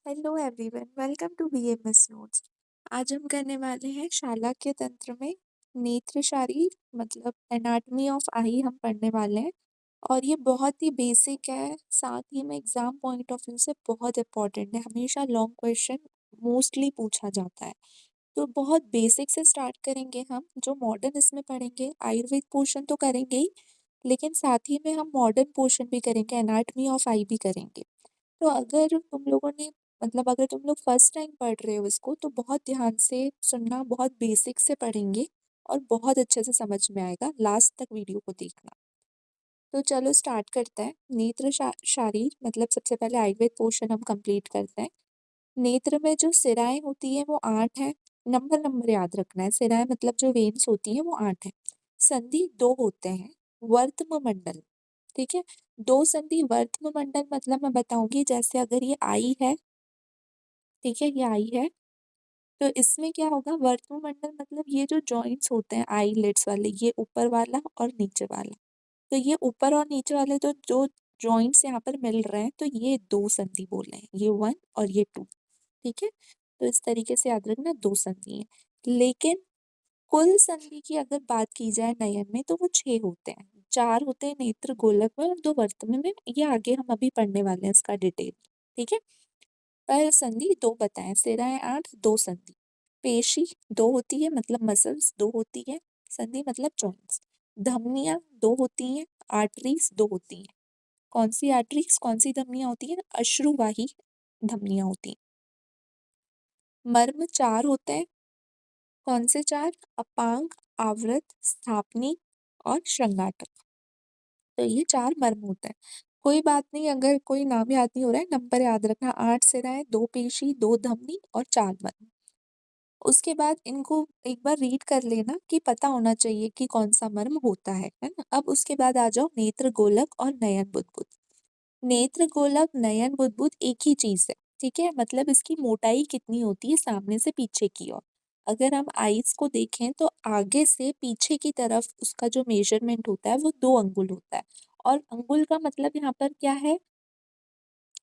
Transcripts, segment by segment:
Hello everyone, welcome to BMS notes. आज हम करने वाले हैं शालाक्य तंत्र में नेत्र शारीर मतलब एनाटॉमी ऑफ आई हम पढ़ने वाले हैं। और ये बहुत ही बेसिक है, साथ ही में एग्जाम पॉइंट ऑफ व्यू से बहुत इंपॉर्टेंट है। हमेशा लॉन्ग क्वेश्चन मोस्टली पूछा जाता है, तो बहुत बेसिक से स्टार्ट करेंगे। हम जो मॉडर्न इसमें पढ़ेंगे, आयुर्वेद पोर्शन तो करेंगे ही, लेकिन साथ ही में हम मॉडर्न पोर्शन भी करेंगे, एनाटॉमी ऑफ आई भी करेंगे। तो अगर तुम लोगों ने अगर तुम लोग फर्स्ट टाइम पढ़ रहे हो इसको, तो बहुत ध्यान से सुनना, बहुत बेसिक से पढ़ेंगे और बहुत अच्छे से समझ में आएगा। लास्ट तक वीडियो को देखना। तो चलो स्टार्ट करते हैं। नेत्र शारीर मतलब सबसे पहले आयुर्वेद पोर्शन हम कंप्लीट करते हैं। नेत्र में जो सिराएं होती है वो 8 है। नंबर नंबर याद रखना है। सिराएं मतलब जो वेन्स होती है वो 8 है। संधि 2 होते हैं। वर्त्म मंडल, ठीक है। 2 संधि वर्त्म मंडल मतलब मैं बताऊंगी, जैसे अगर ये आई है, ठीक है, ये आई है, तो इसमें क्या होगा, वर्त्म मंडल मतलब ये जो जॉइंट्स होते हैं आईलिड्स वाले, ये ऊपर वाला और नीचे वाला। तो ये ऊपर और नीचे वाले तो जो जॉइंट्स यहाँ पर मिल रहे हैं, तो ये 2 संधि बोल रहे हैं, ये 1 और ये 2, ठीक है। तो इस तरीके से याद रखना, 2 संधि है। लेकिन कुल संधि की अगर बात की जाए नयन में, तो वो 6 होते हैं। 4 होते हैं नेत्र गोलक में और 2 वर्त्म में। ये आगे हम अभी पढ़ने वाले हैं इसका डिटेल, ठीक है। पर संधि 2 बताएं। सिराएं 8, 2 संधि। पेशी 2 होती है मतलब मसल्स 2 होती है। संधि मतलब जॉइंट्स। धमनियां 2 होती हैं। आर्टरीज 2 होती हैं। कौन सी आर्टरीज, कौन सी धमनियां होती है? अश्रुवाही धमनियां होती हैं। मर्म 4 होते हैं। कौन से 4? अपांग, आवृत, स्थापनी और श्रृंगाटक। तो ये 4 मर्म होते हैं। कोई बात नहीं, अगर कोई नाम याद नहीं हो रहा है, नंबर याद रखना। 8 सिराएं, 2 पेशी, 2 धमनी और 4 मर्म। उसके बाद इनको एक बार रीड कर लेना कि पता होना चाहिए कि कौन सा मर्म होता है ना। अब उसके बाद आ जाओ नेत्र गोलक और नयन बुदबुद। नेत्र गोलक नयन बुदबुद एक ही चीज है, ठीक है। मतलब इसकी मोटाई कितनी होती है सामने से पीछे की ओर। अगर हम आईज को देखें तो आगे से पीछे की तरफ उसका जो मेजरमेंट होता है वो 2 अंगुल होता है। और अंगुल का मतलब यहाँ पर क्या है?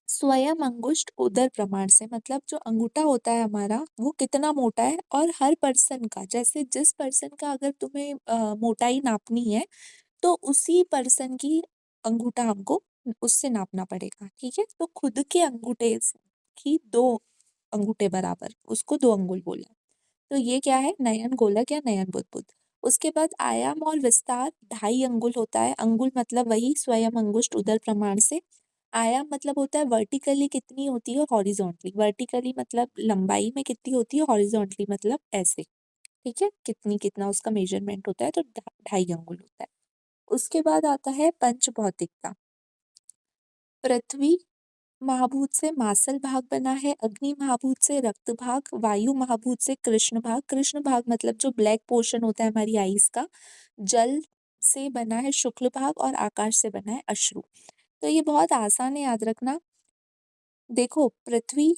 स्वयं अंगुष्ठ उदर प्रमाण से, मतलब जो अंगूठा होता है हमारा वो कितना मोटा है। और हर पर्सन का, जैसे जिस पर्सन का अगर तुम्हें मोटाई नापनी है, तो उसी पर्सन की अंगूठा हमको उससे नापना पड़ेगा, ठीक है। तो खुद के अंगूठे की 2 अंगूठे बराबर, उसको 2 अंगुल बोला। तो ये क्या है? नयन गोलक या नयन बुदबुद। उसके बाद आयाम और विस्तार 2.5 अंगुल होता है। अंगुल मतलब वही स्वयं अंगुष्ठ उदर प्रमाण से। आयाम मतलब होता है वर्टिकली कितनी होती है, हॉरिजॉन्टली। वर्टिकली मतलब लंबाई में कितनी होती है, हॉरिजॉन्टली मतलब ऐसे, ठीक है। कितनी कितना उसका मेजरमेंट होता है, तो 2.5 अंगुल होता है। उसके बाद आता है पंच भौतिकता। पृथ्वी महाभूत से मासल भाग बना है। अग्नि महाभूत से रक्त भाग। वायु महाभूत से कृष्ण भाग। कृष्ण भाग मतलब जो ब्लैक पोर्शन होता है हमारी आईज का। जल से बना है शुक्ल भाग और आकाश से बना है अश्रु। तो ये बहुत आसान है, याद रखना। देखो, पृथ्वी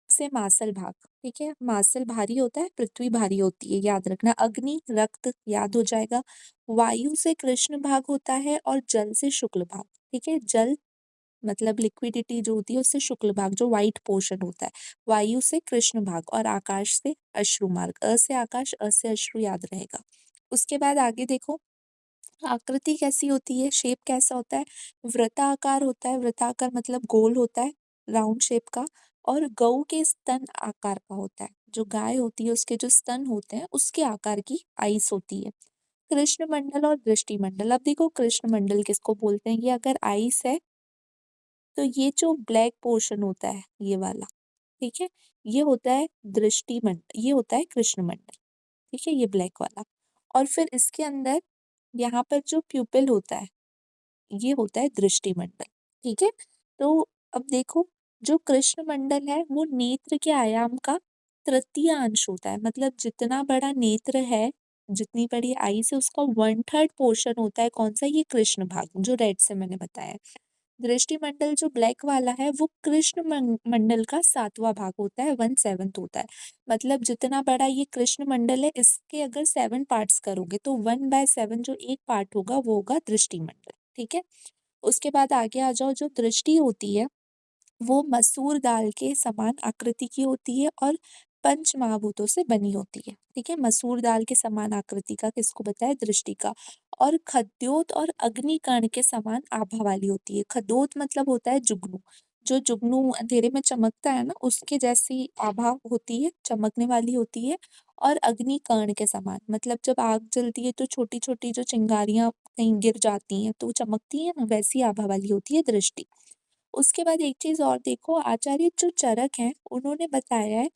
से मासल भाग, ठीक है। मासल भारी होता है, पृथ्वी भारी होती है, याद रखना। अग्नि रक्त याद हो जाएगा। वायु से कृष्ण भाग होता है और जल से शुक्ल भाग, ठीक है। जल मतलब लिक्विडिटी जो होती है, उससे शुक्ल भाग जो व्हाइट पोर्शन होता है। वायु से कृष्ण भाग और आकाश से अश्रु मार्ग। अ से आकाश, अ से अश्रु याद रहेगा। उसके बाद आगे देखो, आकृति कैसी होती है, शेप कैसा होता है? वृत्ताकार होता है। वृत्ताकार मतलब गोल होता है, राउंड शेप का। और गऊ के स्तन आकार का होता है। जो गाय होती है उसके जो स्तन होते हैं उसके आकार की आइस होती है। कृष्ण मंडल और दृष्टि मंडल। अब देखो, कृष्ण मंडल किसको बोलते हैं? ये अगर आइस है, तो ये जो ब्लैक पोर्शन होता है ये वाला, ठीक है, ये होता है दृष्टि मंडल, ये होता है कृष्ण मंडल, ठीक है, ये ब्लैक वाला। और फिर इसके अंदर यहाँ पर जो प्यूपिल होता है, ये होता है दृष्टि मंडल, ठीक है। तो अब देखो, जो कृष्ण मंडल है वो नेत्र के आयाम का तृतीय अंश होता है। मतलब जितना बड़ा नेत्र है, जितनी बड़ी आई से उसका 1/3 पोर्शन होता है। कौन सा? ये कृष्ण भाग, जो रेड से मैंने बताया। दृष्टि मंडल जो ब्लैक वाला है वो कृष्ण मंडल का 7वां भाग होता है, 1/7 होता है। मतलब जितना बड़ा ये कृष्ण मंडल है, इसके अगर 7 पार्ट्स करोगे तो 1/7 जो एक पार्ट होगा वो होगा दृष्टि मंडल, ठीक है। उसके बाद आगे आ जाओ, जो दृष्टि होती है वो मसूर दाल के समान आकृति की होती है और पंच महाभूतों से बनी होती है। ठीक है, मसूर दाल के समान आकृति का किसको बताया? दृष्टि का। और खद्योत और अग्निकर्ण के समान आभा वाली होती है। खद्योत मतलब होता है जुगनू, जो जुगनू अंधेरे में चमकता है ना, उसके जैसी आभा होती है, चमकने वाली होती है। और अग्निकर्ण के समान मतलब जब आग जलती है तो छोटी छोटी जो चिंगारियां कहीं गिर जाती हैं तो वो चमकती है ना, वैसी आभा वाली होती है दृष्टि। उसके बाद एक चीज और देखो, आचार्य जो चरक हैं उन्होंने बताया है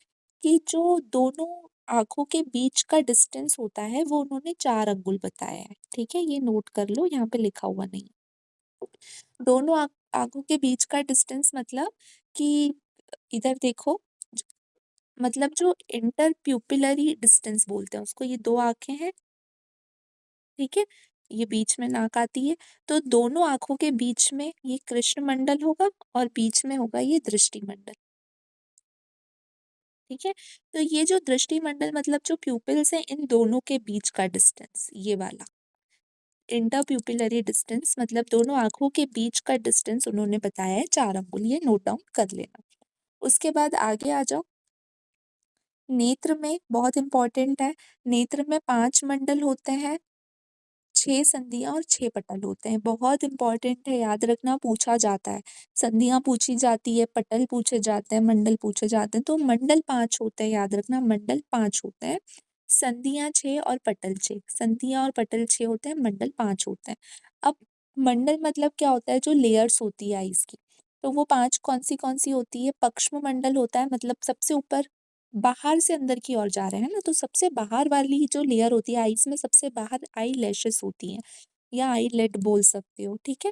कि जो दोनों आंखों के बीच का डिस्टेंस होता है वो उन्होंने 4 अंगुल बताया है। ठीक है, ये नोट कर लो, यहाँ पे लिखा हुआ नहीं। दोनों आंखों के बीच का डिस्टेंस मतलब कि इधर देखो, ज- मतलब जो इंटर प्यूपिलरी डिस्टेंस बोलते हैं उसको, ये 2 आंखें हैं। ठीक है, ये बीच में नाक आती है, तो दोनों आंखों के बीच में ये कृष्ण मंडल होगा और बीच में होगा ये दृष्टि मंडल। ठीक है, तो ये जो दृष्टि मंडल मतलब जो प्यूपिल्स है इन दोनों के बीच का डिस्टेंस, ये वाला इंटर प्यूपिलरी डिस्टेंस मतलब दोनों आंखों के बीच का डिस्टेंस उन्होंने बताया है 4 अंगुल, ये नोट डाउन कर लेना। उसके बाद आगे आ जाओ, नेत्र में बहुत इंपॉर्टेंट है। नेत्र में 5 मंडल होते हैं, 6 संधियां और 6 पटल होते हैं। बहुत इंपॉर्टेंट है, याद रखना, पूछा जाता है। संधियां पूछी जाती है, पटल पूछे जाते हैं, मंडल पूछे जाते हैं। तो मंडल 5 होते हैं, याद रखना, मंडल 5 होते हैं। संधियां 6 और पटल 6, संधियां और पटल 6 होते हैं, मंडल 5 होते हैं। अब मंडल मतलब क्या होता है? जो लेयर्स होती है आइस की, तो वो 5 कौन सी होती है? पक्ष्म मंडल होता है, मतलब सबसे ऊपर बाहर से अंदर की ओर जा रहे हैं ना, तो सबसे बाहर वाली जो लेयर होती है आईज में, सबसे बाहर आई लैशेस होती हैं या आई लेड बोल सकते हो। ठीक है,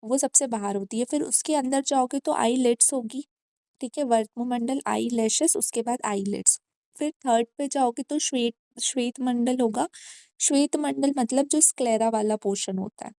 वो सबसे बाहर होती है। फिर उसके अंदर जाओगे तो आई लेट्स होगी। ठीक है, वर्त्ममंडल, आई लैशेस, उसके बाद आई लेट्स। फिर थर्ड पे जाओगे तो श्वेत श्वेत मंडल होगा। श्वेत मंडल मतलब जो स्क्लेरा वाला पोर्शन होता है,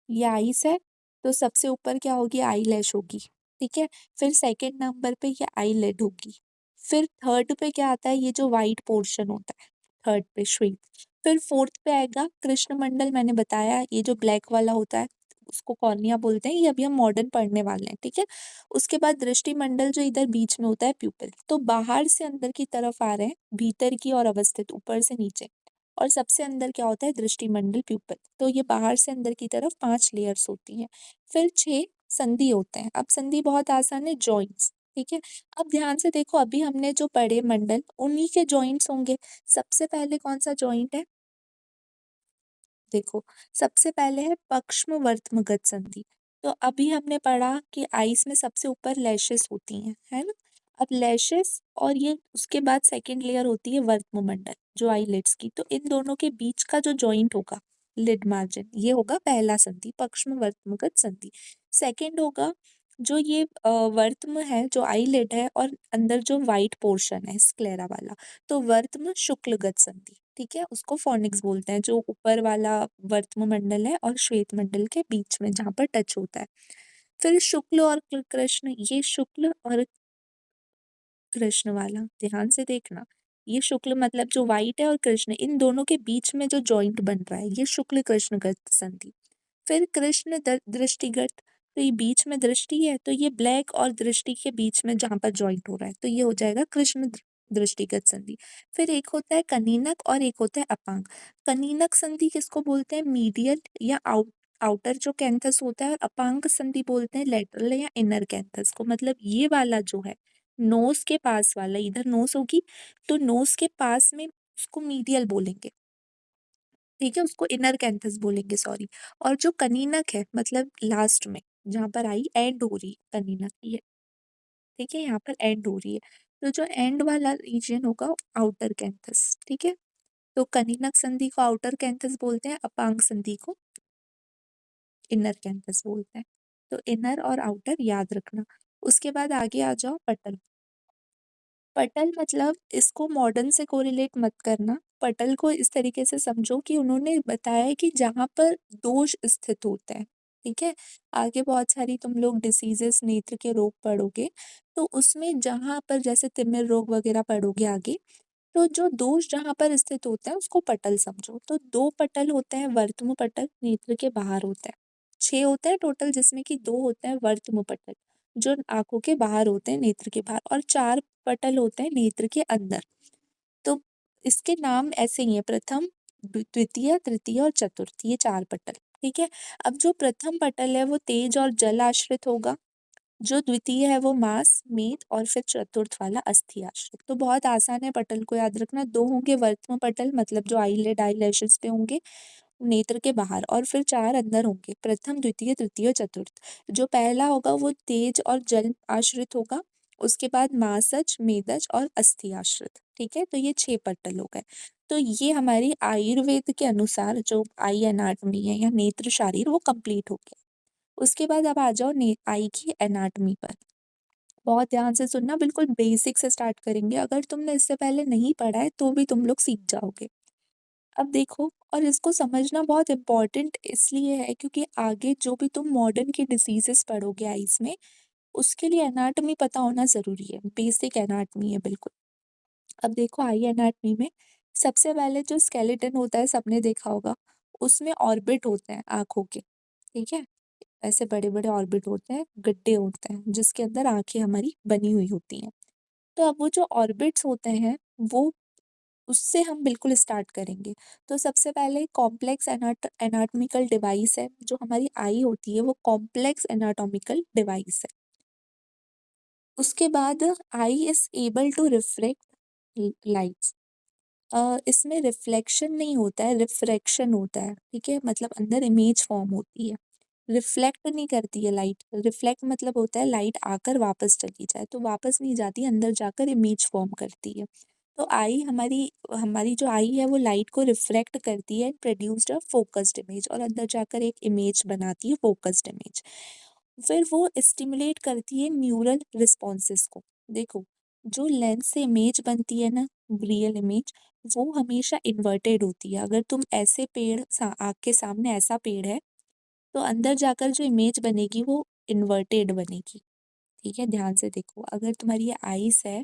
ये आइस है, तो सबसे ऊपर क्या होगी? आई लैश होगी। ठीक है, फिर सेकंड नंबर पे ये आई लेड होगी। फिर थर्ड पे क्या आता है? ये जो वाइट पोर्शन होता है, थर्ड पे श्वेत। फिर फोर्थ पे आएगा कृष्ण मंडल, मैंने बताया ये जो ब्लैक वाला होता है उसको कॉर्निया बोलते हैं, ये अभी हम मॉडर्न पढ़ने वाले हैं। ठीक है, उसके बाद दृष्टि मंडल जो इधर बीच में होता है प्यूपिल, तो बाहर से अंदर की तरफ आ रहे हैं, भीतर की ओर अवस्थित, ऊपर से नीचे। और सबसे अंदर क्या होता है? दृष्टि मंडल प्यूपिल। तो ये बाहर से अंदर की तरफ 5 लेयर्स होती हैं। फिर 6 संधि होते हैं। अब संधि बहुत आसान है, जॉइंट्स। ठीक है, अब ध्यान से देखो, अभी हमने जो पढ़े मंडल उन्हीं के जॉइंट्स होंगे। सबसे पहले कौन सा जॉइंट है? देखो, सबसे पहले है पक्ष्म वर्त्मगत संधि। तो अभी हमने पढ़ा कि आइस में सबसे ऊपर लैशेस होती हैं, है ना? अब लैशेस और ये उसके बाद सेकंड लेयर होती है वर्त्म मंडल, जो आईलिड्स की। तो इन दोनों के बीच का जो जॉइंट होगा, लिड मार्जिन, ये होगा पहला संधि, पक्ष्म वर्त्मगत संधि। सेकंड होगा जो ये वर्त्म है, जो आईलिड है, और अंदर जो व्हाइट पोर्शन है स्क्लेरा वाला, तो वर्त्म शुक्लगत संधि। ठीक है, उसको फोनिक्स बोलते हैं, जो ऊपर वाला वर्त्म मंडल है और श्वेत मंडल के बीच में जहाँ पर टच होता है। फिर शुक्ल और कृष्ण, ये शुक्ल और कृष्ण वाला ध्यान से देखना, ये शुक्ल मतलब जो व्हाइट है, और कृष्ण, इन दोनों के बीच में जो जॉइंट बन रहा है ये शुक्ल कृष्णगत संधि। फिर कृष्ण दृष्टिगत, तो ये बीच में दृष्टि है, तो ये ब्लैक और दृष्टि के बीच में जहां पर जॉइंट हो रहा है, तो ये हो जाएगा कृष्ण दृष्टिगत संधि। फिर एक होता है कनीनक और एक होता है अपांग। कनीनक संधि किसको बोलते हैं? मीडियल या आउटर जो कैंथस होता है, और अपांग संधि बोलते हैं लेटरल या इनर कैंथस को। मतलब ये वाला जो है नोस के पास वाला, इधर नोस होगी तो नोस के पास में उसको मीडियल बोलेंगे। ठीक है, उसको इनर कैंथस बोलेंगे, सॉरी। और जो कनीनक है मतलब लास्ट में जहाँ पर आई एंड हो रही है कनीनक ये, ठीक है, यहाँ पर एंड हो रही है, तो जो एंड वाला रीजन होगा आउटर कैंथस। ठीक है, तो कनीनक संधि को आउटर कैंथस बोलते हैं, अपांग संधि को इनर कैंथस बोलते हैं। तो इनर और आउटर याद रखना। उसके बाद आगे आ जाओ, पटल। पटल मतलब इसको मॉडर्न से कोरिलेट मत करना। पटल को इस तरीके से समझो कि उन्होंने बताया है कि जहाँ पर दोष स्थित होते हैं। ठीक है, आगे बहुत सारी तुम लोग डिसीजेस, नेत्र के रोग पढ़ोगे, तो उसमें जहाँ पर जैसे तिमिर रोग वगैरह पढ़ोगे आगे, तो जो दोष जहाँ पर स्थित होते हैं उसको पटल समझो। तो 2 पटल होते हैं, वर्त्म पटल नेत्र के बाहर होता है। 6 होते हैं टोटल, जिसमें कि 2 होते हैं वर्त्म पटल। जो आँखों के बाहर होते हैं, नेत्र के बाहर, और 4 पटल होते हैं नेत्र के अंदर। तो इसके नाम ऐसे ही हैं, प्रथम, द्वितीय, तृतीय और चतुर्थ, ये 4 पटल, ठीक है? अब जो प्रथम पटल है वो तेज और जल आश्रित होगा, जो द्वितीय है वो मांस, मेद, और फिर चतुर्थ वाला अस्थि आश्रित। तो बहुत आसान है पटल को याद रखना। 2 होंगे वर्त्म पटल, मतलब जो आईलिड, आईलैशेस पे होंगे नेत्र के बाहर, और फिर 4 अंदर होंगे, प्रथम, द्वितीय, तृतीय और चतुर्थ। जो पहला होगा वो तेज और जल आश्रित होगा, उसके बाद मांसज, मेदज और अस्थि आश्रित, ठीक है? तो ये 6 पटल हो गए। तो ये हमारी आयुर्वेद के अनुसार जो आई एनाटॉमी है या नेत्र शारीर, वो कंप्लीट हो गया। उसके बाद अब आ जाओ आई की एनाटॉमी पर। बहुत ध्यान से सुनना, बिल्कुल बेसिक से स्टार्ट करेंगे। अगर तुमने इससे पहले नहीं पढ़ा है तो भी तुम लोग सीख जाओगे। अब देखो, और इसको समझना बहुत इम्पोर्टेंट इसलिए है क्योंकि आगे जो भी तुम मॉडर्न की डिसीजेस पढ़ोगे आईज में, उसके लिए एनाटॉमी पता होना ज़रूरी है, बेसिक एनाटॉमी है बिल्कुल। अब देखो, आई एनाटॉमी में सबसे पहले जो स्केलेटन होता है, सबने देखा होगा, उसमें ऑर्बिट होते हैं आँखों के, ठीक है? ऐसे बड़े-बड़े ऑर्बिट होते हैं, गड्ढे होते हैं, जिसके अंदर आँखें हमारी बनी हुई होती हैं। तो अब वो जो ऑर्बिट्स होते हैं, वो उससे हम बिल्कुल स्टार्ट करेंगे। तो सबसे पहले कॉम्प्लेक्स एनाटॉमिकल डिवाइस है, जो हमारी आई होती है वो कॉम्प्लेक्स एनाटॉमिकल डिवाइस है। उसके बाद eye is able to reflect lights. इसमें रिफ्लेक्शन नहीं होता है, रिफ्रैक्शन होता है, ठीक है? मतलब अंदर इमेज फॉर्म होती है। रिफ्लेक्ट नहीं करती है लाइट, रिफ्लेक्ट मतलब होता है लाइट आकर वापस चली जाए, तो वापस नहीं जाती, अंदर जाकर इमेज फॉर्म करती है। तो आई हमारी हमारी जो आई है वो लाइट को रिफ्रैक्ट करती है, प्रोड्यूस्ड अ फोकस्ड इमेज, और अंदर जाकर एक इमेज बनाती है, फोकस्ड इमेज। फिर वो स्टिमुलेट करती है न्यूरल रिस्पॉन्सेस को। देखो, जो लेंस से इमेज बनती है ना, रियल इमेज, वो हमेशा इन्वर्टेड होती है। अगर तुम ऐसे पेड़ आँख के सामने ऐसा पेड़ है, तो अंदर जाकर जो इमेज बनेगी वो इन्वर्टेड बनेगी, ठीक है? ध्यान से देखो, अगर तुम्हारी ये आइज़ है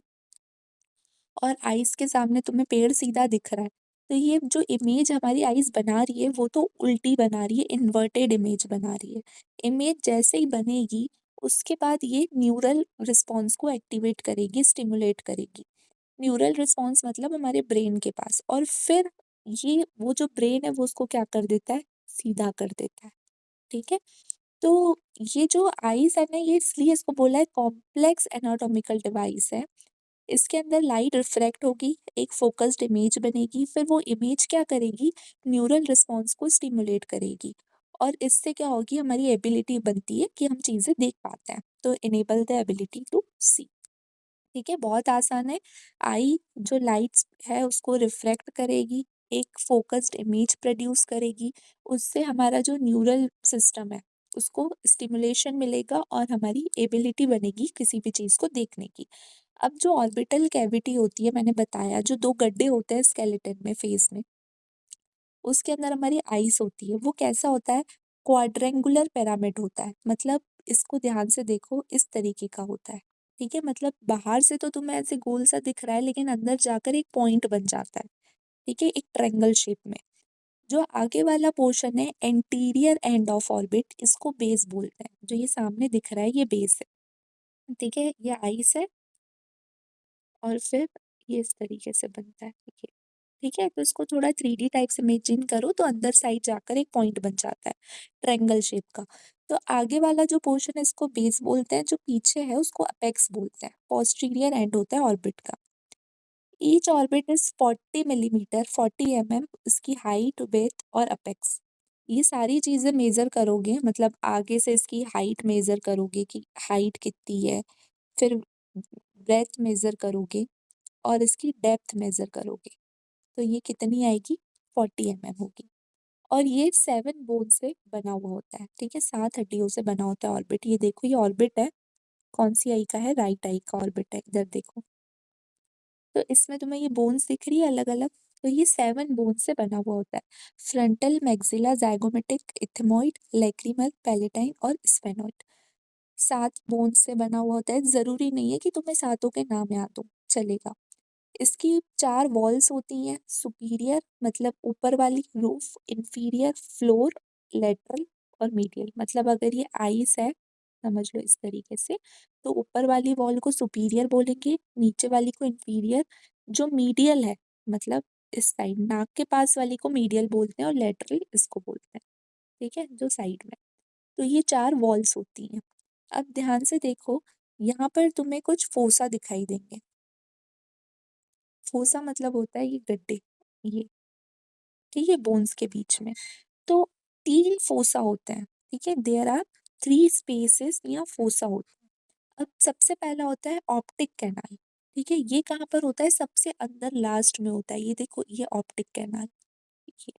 और आइज़ के सामने तुम्हें पेड़ सीधा दिख रहा है, तो ये जो इमेज हमारी आइज़ बना रही है वो तो उल्टी बना रही है, इन्वर्टेड इमेज बना रही है। इमेज जैसे ही बनेगी, उसके बाद ये न्यूरल रिस्पॉन्स को एक्टिवेट करेगी, स्टिमुलेट करेगी। न्यूरल रिस्पॉन्स मतलब हमारे ब्रेन के पास, और फिर ये वो जो ब्रेन है वो उसको क्या कर देता है? सीधा कर देता है, ठीक है? तो ये जो आइज़ है ना, ये इसलिए इसको बोला है कॉम्प्लेक्स एनाटॉमिकल डिवाइस है। इसके अंदर लाइट रिफ्रैक्ट होगी, एक फ़ोकस्ड इमेज बनेगी, फिर वो इमेज क्या करेगी? न्यूरल रिस्पॉन्स को स्टिमुलेट करेगी, और इससे क्या होगी? हमारी एबिलिटी बनती है कि हम चीज़ें देख पाते हैं। तो इनेबल द एबिलिटी टू सी, ठीक है? बहुत आसान है। आई जो लाइट्स है उसको रिफ्रैक्ट करेगी, एक फ़ोकस्ड इमेज प्रोड्यूस करेगी, उससे हमारा जो न्यूरल सिस्टम है, उसको स्टिमुलेशन मिलेगा और हमारी एबिलिटी बनेगी किसी भी चीज़ को देखने की। अब जो ऑर्बिटल कैविटी होती है, मैंने बताया जो 2 गड्ढे होते हैं स्केलेटन में, फेस में, उसके अंदर हमारी आइस होती है। वो कैसा होता है? क्वाड्रेंगुलर पिरामिड होता है। मतलब इसको ध्यान से देखो, इस तरीके का होता है, ठीक है? मतलब बाहर से तो तुम्हें ऐसे गोल सा दिख रहा है, लेकिन अंदर जाकर एक पॉइंट बन जाता है, ठीक है? एक ट्रायंगल शेप में। जो आगे वाला पोर्शन है, एंटीरियर एंड ऑफ ऑर्बिट, इसको बेस बोलते हैं। जो ये सामने दिख रहा है ये बेस है, ठीक है? ये आइस है, और फिर ये इस तरीके से बनता है, ठीक है? तो इसको थोड़ा 3D टाइप से इमेजिन करो, तो अंदर साइड जाकर एक पॉइंट बन जाता है, ट्रायंगल शेप का। तो आगे वाला जो पोर्शन है इसको बेस बोलते हैं, जो पीछे है उसको अपेक्स बोलते हैं। पोस्टीरियर एंड होता है ऑर्बिट का। ईच ऑर्बिट इज 40 मिलीमीटर, 40 इसकी हाइट, विड्थ और अपेक्स। ये सारी चीज़ें मेज़र करोगे, मतलब आगे से इसकी हाइट मेज़र करोगे कि हाइट कितनी है, फिर ब्रेथ मेज़र करोगे, और इसकी डेप्थ मेज़र करोगे। तो ये कितनी आएगी? 40 होगी। और ये 7 बोन से बना हुआ होता है, ठीक है? 7 हड्डियों से बना होता है ऑर्बिट। ये देखो, ये ऑर्बिट है, कौन-सी आई का है? राइट आई का ऑर्बिट है, इधर देखो। तो इसमें तुम्हें ये बोन्स दिख रही है अलग-अलग? तो ये 7 बोन से बना हुआ होता है। Frontal, maxilla, zygomatic, ethmoid, lacrimal, palatine और स्फेनॉइड। 7 बोन से बना हुआ होता है। ज़रूरी नहीं है कि तुम्हें सातों के नाम याद हो, चलेगा। इसकी 4 वॉल्स होती हैं, सुपीरियर मतलब ऊपर वाली, रूफ, इंफीरियर, फ्लोर, लेटरल और मीडियल। मतलब अगर ये आइस है, समझ लो इस तरीके से। तो ऊपर वाली वॉल को सुपीरियर बोलेंगे, नीचे वाली को इंफीरियर। जो मीडियल है मतलब इस साइड नाक के पास वाली को मीडियल बोलते हैं और लेटरल इसको बोलते हैं, ठीक है, जो साइड में। तो ये 4 वॉल्स होती हैं। अब ध्यान से देखो, यहाँ पर तुम्हें कुछ फोसा दिखाई देंगे। फोसा मतलब होता है ये गड्ढे, ये, ठीक है, बोन्स के बीच में। तो 3 फोसा होते हैं, ठीक है, देयर आर 3 स्पेसेस या फोसा होते हैं। अब सबसे पहला होता है ऑप्टिक कैनाल, ठीक है, ये कहाँ पर होता है? सबसे अंदर लास्ट में होता है। ये देखो, ये ऑप्टिक कैनाल, ये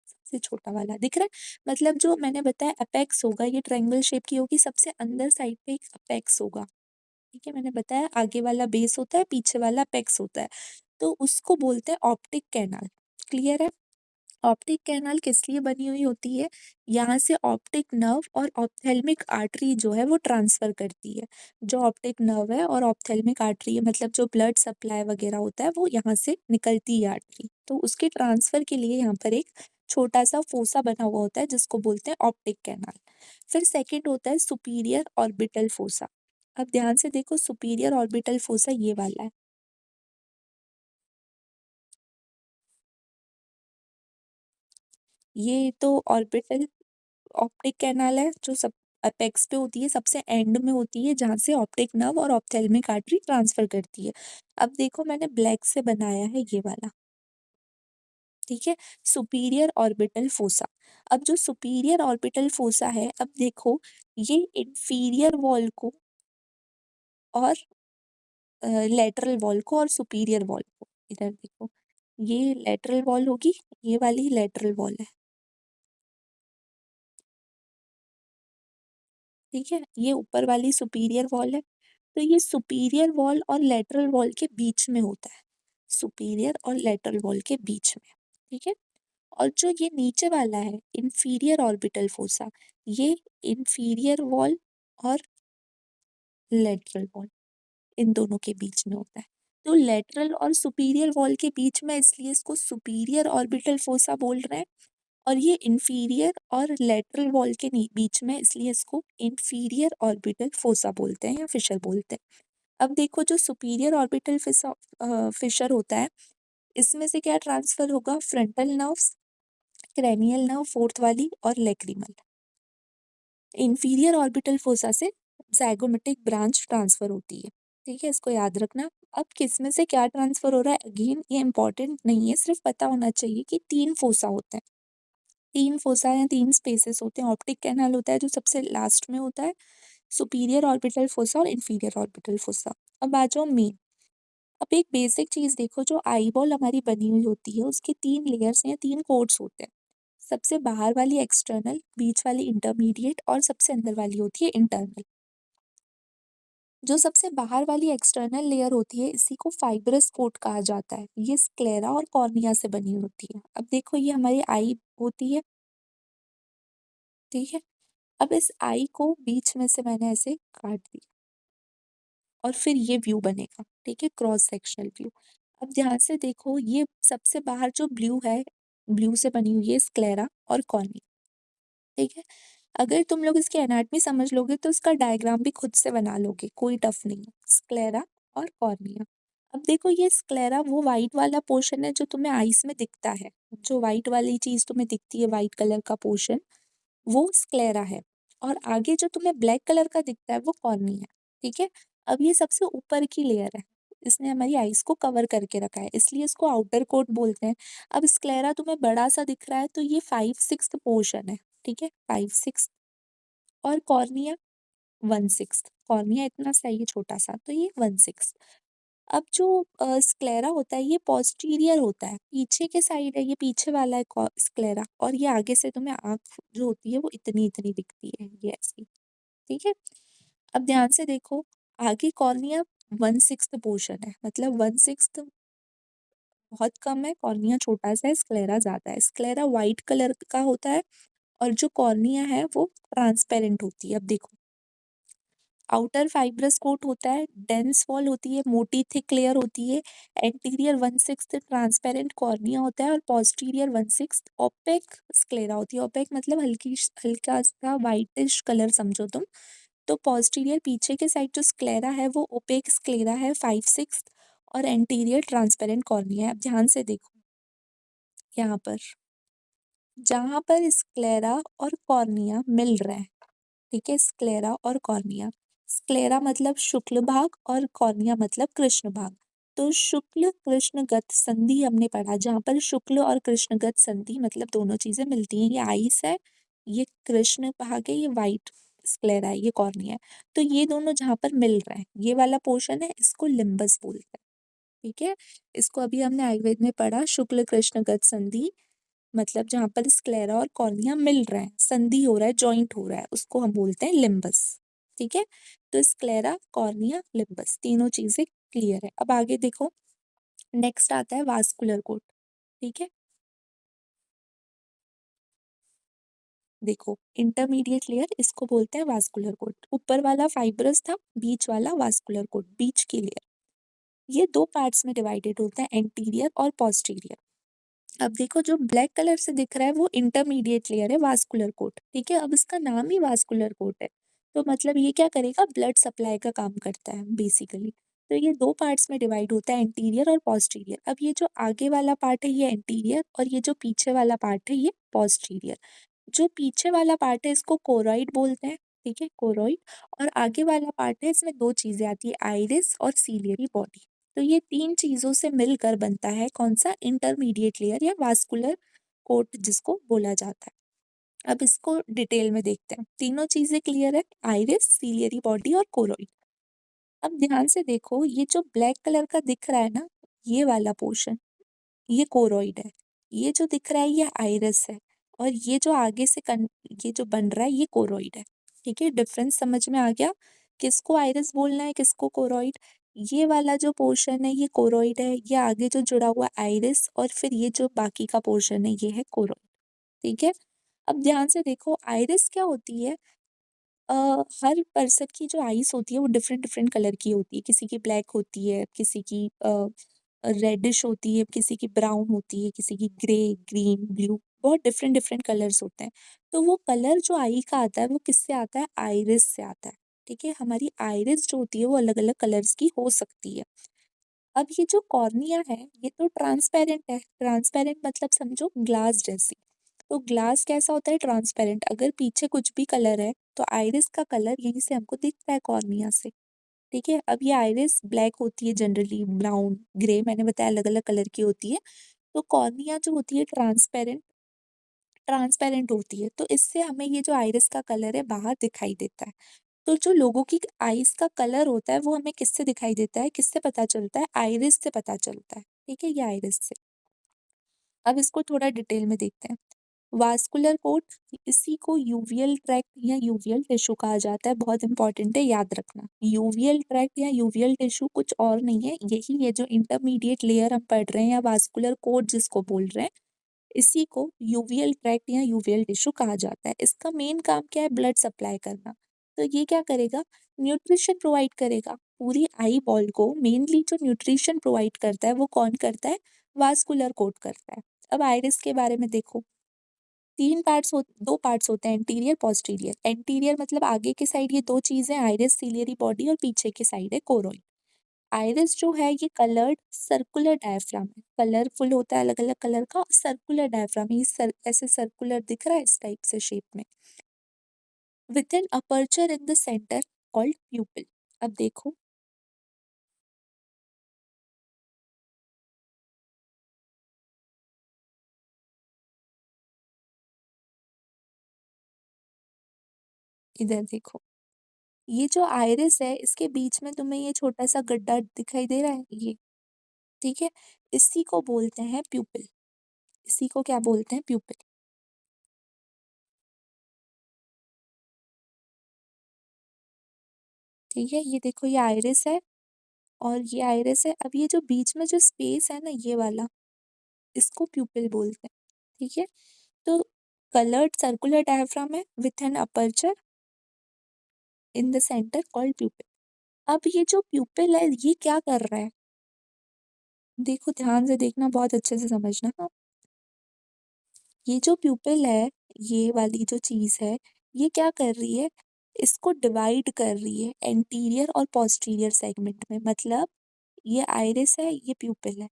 सबसे छोटा वाला दिख रहा है। मतलब जो मैंने बताया अपेक्स होगा, ये ट्रायंगल शेप की होगी, सबसे अंदर साइड पे एक अपेक्स होगा, ठीक है, मैंने बताया आगे वाला बेस होता है, पीछे वाला अपेक्स होता है। तो उसको बोलते हैं ऑप्टिक कैनाल। क्लियर है? ऑप्टिक कैनाल किस लिए बनी हुई होती है? यहाँ से ऑप्टिक नर्व और ऑप्थेल्मिक आर्टरी जो है वो ट्रांसफर करती है। जो ऑप्टिक नर्व है और ऑप्थेल्मिक आर्टरी है, मतलब जो ब्लड सप्लाई वगैरह होता है वो यहाँ से निकलती है आर्टरी, तो उसके ट्रांसफर के लिए यहाँ पर एक छोटा सा फोसा बना हुआ होता है जिसको बोलते हैं ऑप्टिक कैनाल। फिर सेकेंड होता है सुपीरियर ऑर्बिटल फोसा। अब ध्यान से देखो, सुपीरियर ऑर्बिटल फोसा ये वाला है, ये तो ऑर्बिटल ऑप्टिक कैनाल है जो सब अपेक्स पे होती है, सबसे एंड में होती है, जहाँ से ऑप्टिक नर्व और ऑप्थेल्मिक आर्टरी ट्रांसफर करती है। अब देखो, मैंने ब्लैक से बनाया है ये वाला, ठीक है, सुपीरियर ऑर्बिटल फोसा। अब जो सुपीरियर ऑर्बिटल फोसा है, अब देखो, ये इंफीरियर वॉल को और लेटरल वॉल को और सुपीरियर वॉल को, इधर देखो, ये लेटरल वॉल होगी, ये वाली लेटरल वॉल है, ठीक है, ये ऊपर वाली सुपीरियर वॉल है। तो ये सुपीरियर वॉल और लेटरल वॉल के बीच में होता है, सुपीरियर और लेटरल वॉल के बीच में, ठीक है। और जो ये नीचे वाला है इंफीरियर ऑर्बिटल फोसा, ये इंफीरियर वॉल और लेटरल वॉल, इन दोनों के बीच में होता है। तो लेटरल और सुपीरियर वॉल के बीच में, इसलिए इसको सुपीरियर ऑर्बिटल फोसा बोल रहे हैं। और ये इंफीरियर और लेटरल वॉल के बीच में, इसलिए इसको इंफीरियर ऑर्बिटल फोसा बोलते हैं या फिशर बोलते हैं। अब देखो, जो सुपीरियर ऑर्बिटल फिशर होता है, इसमें से क्या ट्रांसफर होगा? Frontal nerves, cranial nerve fourth वाली और लेक्रिमल। इंफीरियर ऑर्बिटल फोसा से ज़ाइगोमेटिक ब्रांच ट्रांसफर होती है, ठीक है, इसको याद रखना। अब किस में से क्या ट्रांसफर हो रहा है, अगेन ये इंपॉर्टेंट नहीं है, सिर्फ पता होना चाहिए कि 3 फोसा होते हैं। 3 फोसा या 3 स्पेसेस होते हैं। ऑप्टिक कैनाल होता है जो सबसे लास्ट में होता है, सुपीरियर ऑर्बिटल फोसा और इंफीरियर ऑर्बिटल फोसा। अब आ जाओ मेन। अब एक बेसिक चीज देखो, जो आई बॉल हमारी बनी हुई होती है उसके 3 लेयर्स या 3 कोट्स होते हैं। सबसे बाहर वाली एक्सटर्नल, बीच वाली इंटरमीडिएट और सबसे अंदर वाली होती है इंटरनल। जो सबसे बाहर वाली एक्सटर्नल लेयर होती है, इसी को फाइब्रस कोट कहा जाता है। ये स्क्लेरा और कॉर्निया से बनी होती है। अब देखो, ये हमारी आई होती है, ठीक है। अब इस आई को बीच में से मैंने ऐसे काट दिया और फिर ये व्यू बनेगा, ठीक है, क्रॉस सेक्शनल व्यू। अब ध्यान से देखो, ये सबसे बाहर जो ब्लू है, ब्लू से बनी हुई है स्क्लेरा और कॉर्निया, ठीक है। अगर तुम लोग इसकी एनाटमी समझ लोगे तो इसका डायग्राम भी खुद से बना लोगे, कोई टफ नहीं है। स्क्लेरा और कॉर्निया। अब देखो, ये स्क्लेरा वो वाइट वाला पोर्शन है जो तुम्हें आइस में दिखता है, जो वाइट वाली चीज तुम्हें दिखती है, वाइट कलर का पोर्शन, वो स्क्लेरा है। और आगे जो तुम्हें ब्लैक कलर का दिखता है वो कॉर्निया है, ठीक है। अब ये सबसे ऊपर की लेयर है, इसने हमारी आइस को कवर करके रखा है, इसलिए इसको आउटर कोट बोलते हैं। अब स्क्लेरा तुम्हें बड़ा सा दिख रहा है तो ये 5/6 पोर्शन है, ठीक है, 5/6। और कॉर्निया 1/6। कॉर्निया इतना सा है, ये छोटा सा, तो ये 1/6। अब जो स्क्लेरा होता है ये पोस्टीरियर होता है, पीछे के साइड है, ये पीछे वाला है स्क्लेरा। और ये आगे से तुम्हें आँख जो होती है वो इतनी इतनी दिखती है, ये ऐसी, ठीक है। अब ध्यान से देखो, आगे कॉर्निया 1/6 पोर्शन है, मतलब 1/6 बहुत कम है, कॉर्निया छोटा सा है, स्क्लेरा ज्यादा है। स्क्लेरा व्हाइट कलर का होता है और जो कॉर्निया है वो ट्रांसपेरेंट होती है। अब देखो, आउटर फाइब्रस कोट होता है, डेंस वॉल होती है, मोटी थिक लेयर होती है, एंटीरियर 1/6 ट्रांसपेरेंट कॉर्निया होता है और पोस्टीरियर 1/6 ओपेक स्क्लेरा होती है। ओपेक मतलब हल्का सा व्हाइटिश कलर समझो तुम। तो पोस्टीरियर पीछे के साइड जो स्क्लेरा है वो ओपेक स्क्लेरा है 5/6 और एंटीरियर ट्रांसपेरेंट कॉर्निया है। अब ध्यान से देखो यहाँ पर, जहाँ पर स्क्लेरा और कॉर्निया मिल रहा है, ठीक है, स्क्लेरा और कॉर्निया, स्क्लेरा मतलब शुक्ल भाग और कॉर्निया मतलब कृष्ण भाग। तो शुक्ल कृष्णगत संधि हमने पढ़ा, जहाँ पर शुक्ल और कृष्णगत संधि मतलब दोनों चीजें मिलती हैं। ये आइस है, ये कृष्ण भाग है, ये वाइट स्क्लेरा है, ये कॉर्निया है। तो ये दोनों जहाँ पर मिल रहे हैं, ये वाला पोर्शन है, इसको लिम्बस बोलते हैं। ठीक है, इसको अभी हमने आयुर्वेद में पढ़ा, शुक्ल कृष्णगत संधि मतलब जहाँ पर स्क्लेरा और कॉर्निया मिल रहे हैं, संधि हो रहा है, जॉइंट हो रहा है, उसको हम बोलते हैं लिम्बस। ठीक है, तो स्क्लेरा कॉर्निया लिम्बस तीनों चीजें क्लियर है। अब आगे देखो, नेक्स्ट आता है वास्कुलर कोट। ठीक है, देखो इंटरमीडिएट लेयर इसको बोलते हैं वास्कुलर कोट। ऊपर वाला फाइब्रस था, बीच वाला वास्कुलर कोट, बीच की लेयर। ये दो पार्ट्स में डिवाइडेड होता है, एंटीरियर और पोस्टीरियर। अब देखो जो ब्लैक कलर से दिख रहा है वो इंटरमीडिएट लेयर है, वास्कुलर कोट। ठीक है, अब इसका नाम ही वास्कुलर कोट है, तो मतलब ये क्या करेगा, ब्लड सप्लाई का काम करता है बेसिकली। तो ये दो पार्ट्स में डिवाइड होता है, एंटीरियर और पोस्टीरियर। अब ये जो आगे वाला पार्ट है ये एंटीरियर और ये जो पीछे वाला पार्ट है ये पोस्टीरियर। जो पीछे वाला पार्ट है इसको कोरॉइड बोलते हैं। ठीक है, कोरॉइड। और आगे वाला पार्ट है, इसमें दो चीजें आती है, आइरिस और सीलियरी बॉडी। तो ये तीन चीजों से मिलकर बनता है कौन सा, इंटरमीडिएट लेयर या वास्कुलर कोट जिसको बोला जाता है। अब इसको डिटेल में देखते हैं, तीनों चीजें क्लियर है, आइरिस, सीलियरी बॉडी और कोरोइड। अब ध्यान से देखो, ये जो ब्लैक कलर का दिख रहा है ना, ये वाला पोर्शन, ये कोरोइड है। ये जो दिख रहा है ये आइरिस है। और ये जो आगे से ये जो बन रहा है ये कोरोइड है। ठीक है, डिफरेंस समझ में आ गया, किसको आइरिस बोलना है, किसको कोरोइड। ये वाला जो पोर्शन है ये कोरोइड है, ये आगे जो जुड़ा हुआ आइरिस, और फिर ये जो बाकी का पोर्शन है ये है कोरोइड। ठीक है, अब ध्यान से देखो, आइरिस क्या होती है, अ, हर पर्सन की जो आईज होती है वो डिफरेंट डिफरेंट कलर की होती है। किसी की ब्लैक होती है, किसी की रेडिश होती है, किसी की ब्राउन होती है, किसी की ग्रे, ग्रीन, ब्लू, बहुत डिफरेंट डिफरेंट कलर्स होते हैं। तो वो कलर जो आई का आता है वो किससे आता है, आइरिस से आता है। ठीक है, हमारी आइरिस जो होती है वो अलग अलग कलर्स की हो सकती है। अब ये जो कॉर्निया है ये तो ट्रांसपेरेंट है, ट्रांसपेरेंट मतलब समझो ग्लास जैसी। तो ग्लास कैसा होता है, ट्रांसपेरेंट। अगर पीछे कुछ भी कलर है तो आइरिस का कलर यहीं से हमको दिखता है कॉर्निया से। ठीक है, अब ये आइरिस ब्लैक होती है जनरली, ब्राउन, ग्रे, मैंने बताया अलग अलग कलर की होती है। तो कॉर्निया जो होती है ट्रांसपेरेंट, ट्रांसपेरेंट होती है, तो इससे हमें ये जो आइरिस का कलर है बाहर दिखाई देता है। तो जो लोगों की आईज का कलर होता है वो हमें किससे दिखाई देता है, किससे पता चलता है, आइरिस से पता चलता है। ठीक है, ये आइरिस से। अब इसको थोड़ा डिटेल में देखते हैं। वास्कुलर कोट, इसी को यूवियल ट्रैक्ट या यूवियल टिश्यू कहा जाता है, बहुत इंपॉर्टेंट है, याद रखना। यूवियल ट्रैक्ट या यूवियल टिश्यू कुछ और नहीं है, यही ये जो इंटरमीडिएट लेयर हम पढ़ रहे हैं या वास्कुलर कोट जिसको बोल रहे हैं, इसी को यूवियल ट्रैक्ट या यूवियल टिश्यू कहा जाता है। इसका मेन काम क्या है, ब्लड सप्लाई करना। तो ये क्या करेगा, न्यूट्रिशन प्रोवाइड करेगा पूरी आई बॉल को। मेनली जो न्यूट्रिशन प्रोवाइड करता है वो कौन करता है, वास्कुलर कोट करता है। अब आइरिस के बारे में देखो, दो पार्ट्स होते हैं, एंटीरियर पोस्टीरियर। एंटीरियर मतलब आगे के साइड ये दो चीजें, आइरिस, सीलियरी बॉडी, और पीछे के साइड है कोरोइड। आइरिस जो है ये कलर्ड सर्कुलर डायफ्राम है, कलरफुल होता है अलग अलग कलर का, सर्कुलर डायफ्राम, ये ऐसे सर्कुलर दिख रहा है इस टाइप से शेप में, with an aperture in the centre called प्यूपिल। अब देखो, इधर देखो, ये जो आइरिस है इसके बीच में तुम्हें ये छोटा सा गड्ढा दिखाई दे रहा है ये, ठीक है, इसी को बोलते हैं प्यूपिल। इसी को क्या बोलते हैं, प्यूपिल। ठीक है, ये देखो, ये आइरिस है और ये आइरिस है। अब ये जो बीच में जो स्पेस है ना ये वाला, इसको प्यूपिल बोलते हैं। ठीक है, तो कलर्ड सर्कुलर डायफ्राम है with an aperture in the centre called प्यूपिल। अब ये जो प्यूपिल है ये क्या कर रहा है? देखो ध्यान से देखना, बहुत अच्छे से समझना। ये जो प्यूपिल है, ये वाली जो चीज़ है, ये क्या कर रही है? इसको डिवाइड कर रही है एंटीरियर और पोस्टीरियर सेगमेंट में। मतलब ये आइरिस है, ये प्यूपिल है।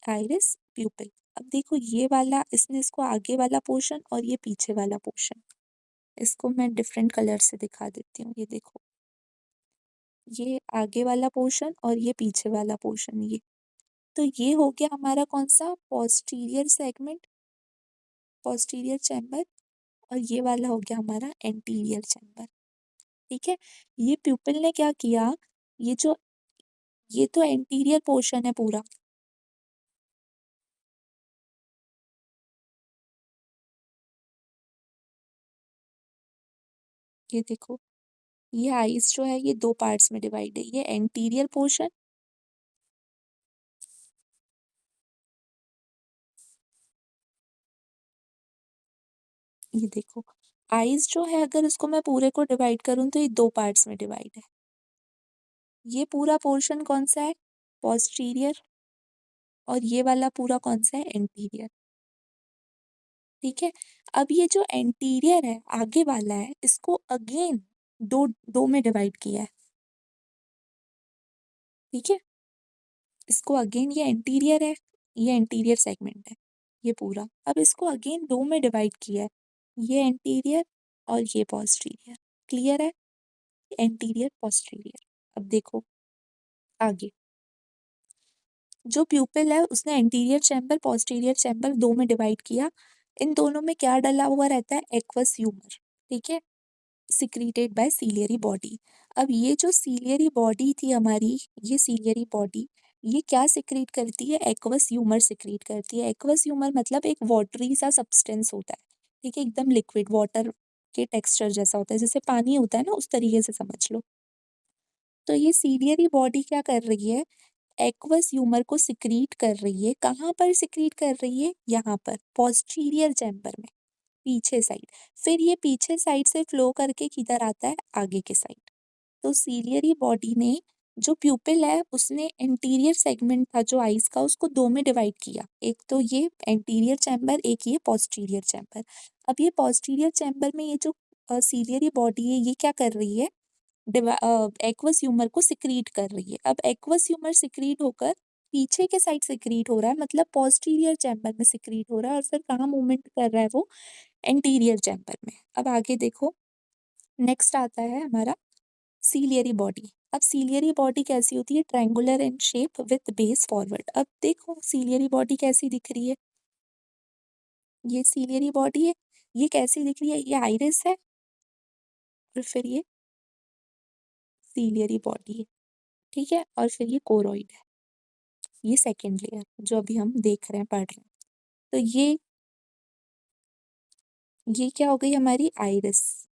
आइरिस, प्यूपिल। अब देखो ये वाला, इसने इसको आगे वाला पोर्शन और ये पीछे वाला पोर्शन, इसको मैं डिफरेंट कलर से दिखा देती हूँ। ये देखो, ये आगे वाला पोर्शन और ये पीछे वाला पोर्शन, ये तो ये हो गया हमारा कौन सा? Posterior segment, posterior chamber. और ये वाला हो गया हमारा एंटीरियर चैम्बर। ठीक है, ये प्यूपिल ने क्या किया, ये जो, ये तो एंटीरियर पोर्शन है पूरा, ये देखो, ये आईज जो है ये दो पार्ट्स में डिवाइड है, ये एंटीरियर पोर्शन, ये देखो, आईज जो है अगर इसको मैं पूरे को डिवाइड करूँ तो ये दो पार्ट्स में डिवाइड है। ये पूरा पोर्शन कौन सा है? पोस्टीरियर। और ये वाला पूरा कौन सा है? एंटीरियर। ठीक है, अब ये जो एंटीरियर है आगे वाला है, इसको अगेन दो दो में डिवाइड किया है। ठीक है, इसको अगेन, ये एंटीरियर है, ये एंटीरियर सेगमेंट है, ये पूरा। अब इसको अगेन दो में डिवाइड किया है, ये एंटीरियर और ये पोस्टीरियर। क्लियर है? Anterior posterior. अब देखो आगे, जो प्यूपिल है उसने एंटीरियर चैम्बर पोस्टीरियर चैम्बर दो में डिवाइड किया। इन दोनों में क्या डला हुआ रहता है? Aqueous humour. ठीक है, सिक्रीटेड बाय सीलियरी बॉडी। अब ये जो सीलियरी बॉडी थी हमारी, ये सीलियरी बॉडी, ये क्या सिक्रीट करती है? एक्वस ह्यूमर सिक्रीट करती है। एक्वस ह्यूमर मतलब एक वाटरी सा सब्सटेंस होता है। ठीक है, एकदम लिक्विड वाटर के टेक्सचर जैसा होता है, जैसे पानी होता है ना, उस तरीके से समझ लो। तो ये सीलियरी बॉडी क्या कर रही है? एक्वस ह्यूमर को सिक्रीट कर रही है। कहाँ पर सिक्रीट कर रही है? यहाँ पर पोस्टीरियर चैम्बर में, पीछे साइड। फिर ये पीछे साइड से फ्लो करके किधर आता है? आगे के साइड। तो सीलियरी बॉडी ने, जो प्यूपिल है उसने एंटीरियर सेगमेंट था जो आईज का, उसको दो में डिवाइड किया। एक तो ये एंटीरियर चैम्बर, एक ये पोस्टीरियर चैम्बर। अब ये पोस्टीरियर चैम्बर में ये जो सीलियरी बॉडी है ये क्या कर रही है? एक्वस ह्यूमर को सिक्रीट कर रही है। अब एक्वस ह्यूमर सिक्रीट होकर पीछे के साइड सिक्रीट हो रहा है, मतलब पोस्टीरियर चैम्बर में सिक्रीट हो रहा है, और फिर कहाँ मूवमेंट कर रहा है वो? एंटीरियर चैम्बर में। अब आगे देखो, नेक्स्ट आता है हमारा सीलियरी बॉडी। अब सीलियरी बॉडी कैसी होती है? Triangular in shape with base forward. अब देखो सीलियरी बॉडी कैसी दिख रही है? ये सीलियरी बॉडी है, ये कैसी दिख रही है? ये आइरिस है और फिर ये सीलियरी बॉडी है। ठीक है, और फिर ये कोरोइड है, ये सेकेंड लेयर जो अभी हम देख रहे हैं, पढ़ रहे हैं। तो ये क्या हो गई हमारी? आइरिस।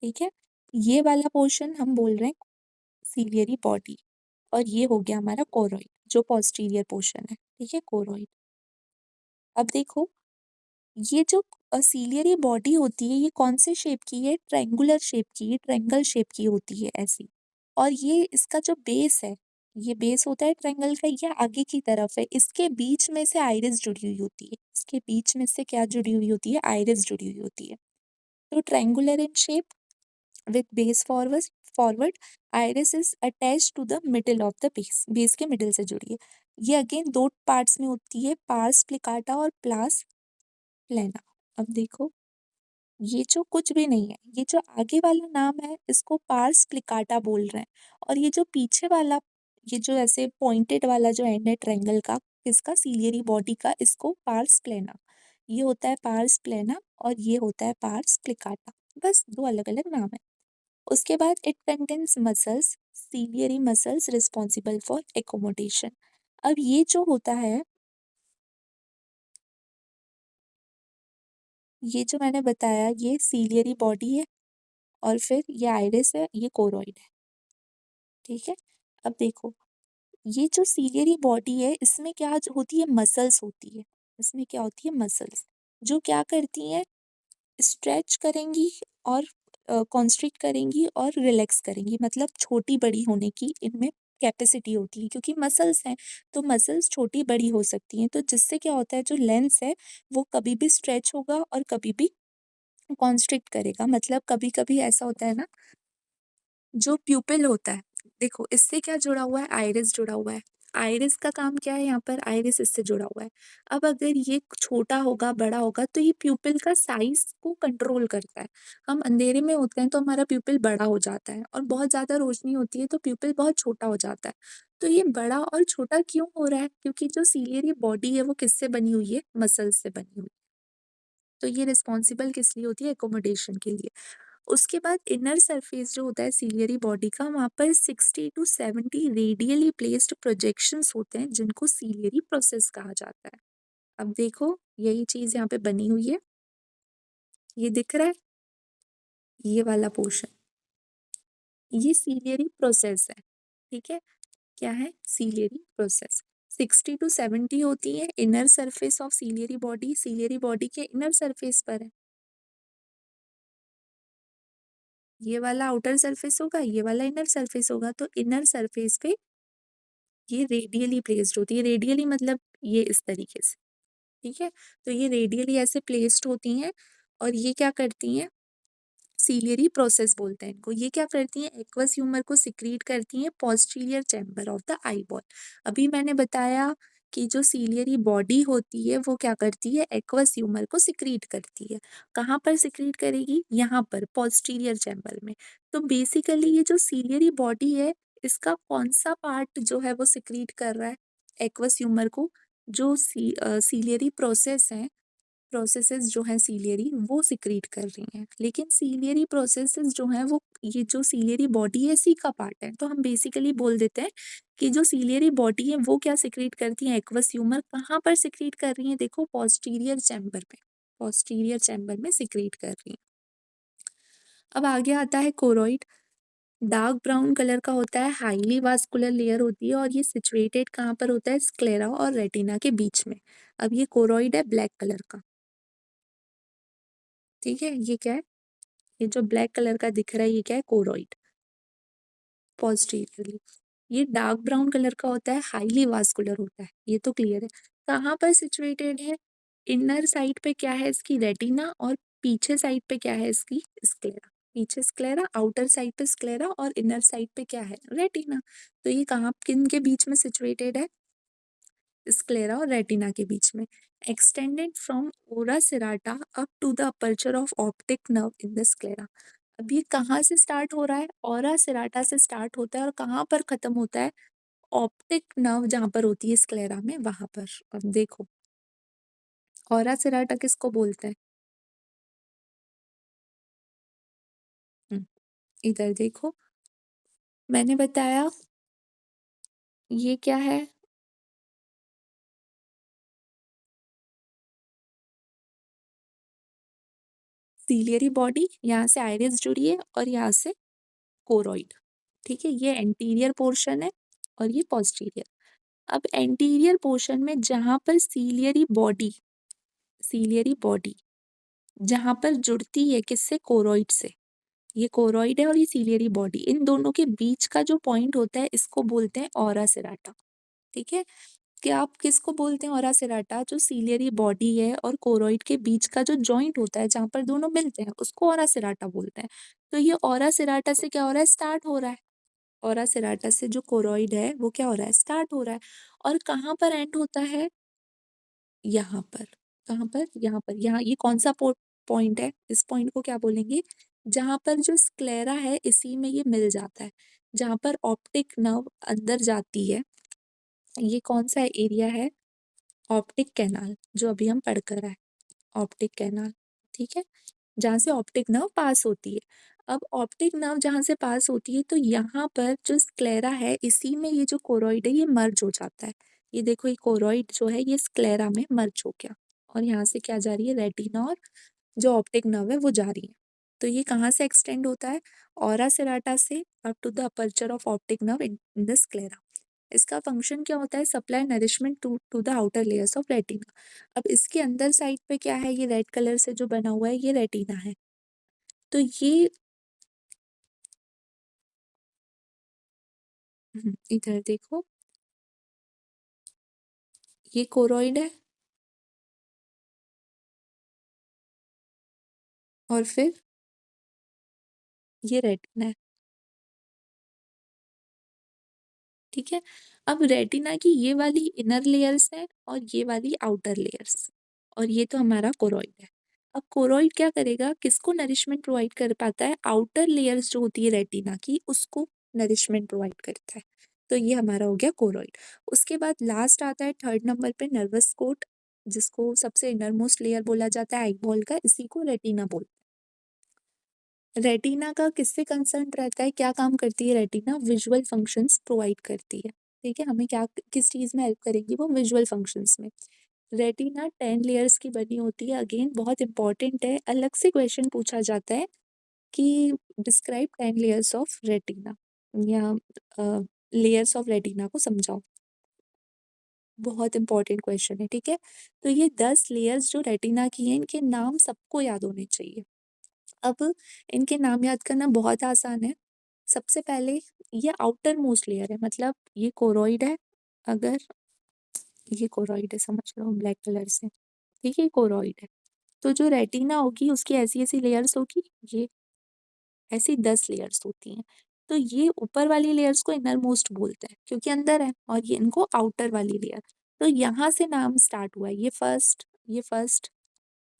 ठीक है, ये वाला पोर्शन हम बोल रहे हैं सीलियरी बॉडी, और ये हो गया हमारा कोरोइड जो पोस्टीरियर पोर्शन है। ठीक है, कोरोइड। अब देखो, ये जो सीलियरी बॉडी होती है ये कौन से शेप की है? ट्रायंगुलर शेप की, ये ट्रायंगल शेप की होती है ऐसी। और ये इसका जो बेस है, ये बेस होता है ट्रायंगल का, ये आगे की तरफ है, इसके बीच में से आइरिस जुड़ी हुई होती है। इसके बीच में से क्या जुड़ी हुई होती है? आइरिस जुड़ी हुई होती है। तो triangular in shape with base forward iris is attached to the middle of the base के मिडिल से जुड़ी है। ये अगेन दो पार्ट्स में होती है, पार्स प्लिकाटा और प्लास प्लेना। अब देखो, ये जो कुछ भी नहीं है, ये जो आगे वाला नाम है इसको पार्स प्लिकाटा बोल रहे हैं, और ये जो पीछे वाला, ये जो ऐसे पॉइंटेड वाला जो एंड है ट्रायंगल का, इसका सीलियरी बॉडी का, इसको पार्स प्लेना। ये होता है पार्स प्लेना और ये होता है पार्स प्लिकाटा। बस दो अलग अलग नाम है। उसके बाद it contains muscles, ciliary muscles responsible for accommodation. अब ये जो होता है, ये जो मैंने बताया, ये सीलियरी बॉडी है और फिर ये आइरिस है, ये कोरोइड है। ठीक है, अब देखो, ये जो सीलियरी बॉडी है इसमें क्या होती है? मसल्स होती है। इसमें क्या होती है? मसल्स, जो क्या करती हैं? स्ट्रेच करेंगी और कॉन्स्ट्रिक्ट करेंगी और रिलैक्स करेंगी, मतलब छोटी बड़ी होने की इनमें कैपेसिटी होती है, क्योंकि मसल्स हैं तो मसल्स छोटी बड़ी हो सकती हैं, तो जिससे क्या होता है जो लेंस है वो कभी भी स्ट्रेच होगा और कभी भी कॉन्स्ट्रिक्ट करेगा। मतलब कभी कभी ऐसा होता है ना, जो प्यूपिल होता है, देखो इससे क्या जुड़ा हुआ है, आइरिस जुड़ा हुआ है। आइरिस का काम क्या है, यहाँ पर आइरिस इससे जुड़ा हुआ है। अब अगर ये छोटा होगा बड़ा होगा तो ये प्यूपिल का साइज को कंट्रोल करता है। हम अंधेरे में होते हैं तो हमारा प्यूपिल बड़ा हो जाता है, और बहुत ज्यादा रोशनी होती है तो प्यूपिल बहुत छोटा हो जाता है। तो ये बड़ा और छोटा क्यों हो रहा है, क्योंकि जो सीलियरी बॉडी है वो किससे बनी हुई है, मसल से बनी हुई है। तो ये रिस्पॉन्सिबल किस लिए होती है, एकोमोडेशन के लिए। उसके बाद इनर सरफेस जो होता है सीलियरी बॉडी का, वहाँ पर 60 to 70 रेडियली प्लेस्ड प्रोजेक्शंस होते हैं जिनको सीलियरी प्रोसेस कहा जाता है। अब देखो यही चीज यहाँ पे बनी हुई है, ये दिख रहा है, ये वाला पोर्शन, ये सीलियरी प्रोसेस है। ठीक है, क्या है, सीलियरी प्रोसेस। 60 to 70 होती है inner surface of ciliary body के इनर सरफेस पर है। ये वाला आउटर सरफेस होगा, ये वाला इनर सरफेस होगा, तो इनर सरफेस पे ये रेडियली प्लेस्ड होती है। रेडियली मतलब ये इस तरीके से, ठीक है, तो ये रेडियली ऐसे प्लेस्ड होती हैं, और ये क्या करती हैं, सीलियरी प्रोसेस बोलते हैं इनको। ये क्या करती हैं, एक्वस ह्यूमर को सिक्रीट करती हैं posterior chamber of the eye ball. अभी मैंने बताया कि जो सीलियरी बॉडी होती है वो क्या करती है, एक्वस ह्यूमर को सिक्रीट करती है। कहाँ पर सिक्रीट करेगी, यहाँ पर पोस्टीरियर चैम्बर में। तो बेसिकली ये जो सीलियरी बॉडी है, इसका कौन सा पार्ट जो है वो सिक्रीट कर रहा है एक्वस ह्यूमर को, जो सीलियरी प्रोसेस है, प्रोसेसेस जो है सीलियरी वो सिक्रीट कर रही हैं। लेकिन सीलियरी प्रोसेसेस जो हैं वो, ये जो सीलियरी बॉडी है इसी का पार्ट है, तो हम बेसिकली बोल देते हैं कि जो सीलियरी बॉडी है वो क्या सिक्रीट करती है, एक्वस ह्यूमर कहाँ पर सिक्रीट कर रही है, देखो पोस्टीरियर चैम्बर पे, पोस्टीरियर चैम्बर में सिक्रीट कर रही है। अब आगे आता है कोरोइड। डार्क ब्राउन कलर का होता है, हाईली वास्कुलर लेयर होती है, और ये सिचुएटेड कहाँ पर होता है, स्क्लेरा और रेटिना के बीच में। अब ये कोरोइड है ब्लैक कलर का, ठीक है, ये क्या है, ये जो ब्लैक कलर का दिख रहा है ये क्या है, कोरोइड, पोस्टीरियरली। ये डार्क ब्राउन कलर का होता है, हाईली वास्कुलर होता है, ये तो क्लियर है। कहाँ पर सिचुएटेड है, इनर साइड पे क्या है इसकी, रेटिना, और पीछे साइड पे क्या है इसकी, स्क्लेरा। पीछे स्क्लेरा, आउटर साइड पे स्क्लेरा, और इनर साइड पे क्या है, रेटिना। तो ये कहाँ किन के बीच में सिचुएटेड है, स्क्लेरा और रेटिना के बीच में। Extended from ora serrata up to the aperture of optic nerve in the sclera. अब ये कहाँ से स्टार्ट हो रहा है, ओरा सेराटा से स्टार्ट होता है, और कहाँ पर खत्म होता है, ऑप्टिक नर्व जहाँ पर होती है स्क्लेरा में, वहां पर। अब देखो ओरा सेराटा किसको बोलते हैं, हम्म, इधर देखो, मैंने बताया ये क्या है, सीलियरी बॉडी, यहाँ से आइरिस जुड़ी है और यहाँ से कोरोइड। ठीक है, ये एंटीरियर पोर्शन है और ये पोस्टीरियर। अब एंटीरियर पोर्शन में जहां पर सीलियरी बॉडी जहां पर जुड़ती है किससे, कोरोइड से, ये कोरोइड है और ये सीलियरी बॉडी, इन दोनों के बीच का जो पॉइंट होता है इसको बोलते हैं ओरा सेराटा। ठीक है, कि आप किसको बोलते हैं, ओरा सेराटा, जो सीलियरी बॉडी है और कोरोइड के बीच का जो जॉइंट होता है जहां पर दोनों मिलते हैं उसको ओरा सेराटा बोलते हैं। तो ये ओरा सेराटा से क्या हो रहा है, स्टार्ट हो रहा है, ओरा सेराटा से जो कोरोइड है वो क्या हो रहा है, स्टार्ट हो रहा है, और कहाँ पर एंड होता है, यहाँ पर। कहाँ पर, यहाँ पर, यहाँ, ये कौन सा पॉइंट है, इस पॉइंट को क्या बोलेंगे, जहाँ पर जो स्क्लेरा है इसी में ये मिल जाता है, जहाँ पर ऑप्टिक नर्व अंदर जाती है, ये कौन सा एरिया है, ऑप्टिक कैनाल, जो अभी हम पढ़ कर आए, ऑप्टिक कैनाल। ठीक है, जहाँ से ऑप्टिक नर्व पास होती है। अब ऑप्टिक नर्व जहाँ से पास होती है तो यहाँ पर जो स्क्लेरा है इसी में ये जो कोरोइड है ये मर्ज हो जाता है। ये देखो ये कोरोइड जो है ये स्क्लेरा में मर्ज हो गया, और यहाँ से क्या जा रही है, रेटिना, और जो ऑप्टिक नर्व है वो जा रही है। तो ये कहाँ से एक्सटेंड होता है, ओरा सेराटा से up to the aperture of optic nerve in the sclera. इसका फंक्शन क्या होता है, supply nourishment to to the outer layers of retina. अब इसके अंदर साइड पे क्या है, ये रेड कलर से जो बना हुआ है ये रेटिना है। तो ये इधर देखो, ये कोरोइड है और फिर ये रेटिना है, ठीक है। अब रेटिना की ये वाली इनर लेयर्स है और ये वाली आउटर लेयर्स, और ये तो हमारा कोरोइड है। अब कोरोइड क्या करेगा, किसको नरिशमेंट प्रोवाइड कर पाता है, आउटर लेयर्स जो होती है रेटिना की उसको नरिशमेंट प्रोवाइड करता है। तो ये हमारा हो गया कोरोइड। उसके बाद लास्ट आता है थर्ड नंबर पे नर्वस कोट, जिसको सबसे इनर मोस्ट लेयर बोला जाता है आई बॉल का, इसी को रेटिना बोलते हैं। रेटिना का किससे कंसर्न रहता है, क्या काम करती है रेटिना, विजुअल फंक्शंस प्रोवाइड करती है, ठीक है। हमें क्या किस चीज में हेल्प करेंगी वो, विजुअल फंक्शंस में। रेटिना 10 लेयर्स की बनी होती है, अगेन बहुत इंपॉर्टेंट है, अलग से क्वेश्चन पूछा जाता है कि डिस्क्राइब 10 लेयर्स ऑफ रेटिना, या लेयर्स ऑफ रेटिना को समझाओ। बहुत इंपॉर्टेंट क्वेश्चन है, ठीक है। तो ये 10 लेयर्स जो रेटिना की हैं, इनके नाम सबको याद होने चाहिए। अब इनके नाम याद करना बहुत आसान है। सबसे पहले ये आउटर मोस्ट लेयर है, मतलब ये कोरोइड है, अगर ये कोरोइड है समझ लो ब्लैक कलर से, ठीक है, कोरोइड है। तो जो रेटिना होगी उसकी ऐसी-ऐसी लेयर्स होगी, ये ऐसी 10 लेयर्स होती हैं। तो ये ऊपर वाली लेयर्स को इनर मोस्ट बोलते हैं क्योंकि अंदर है, और ये इनको आउटर वाली लेयर। तो यहाँ से नाम स्टार्ट हुआ है, ये फर्स्ट,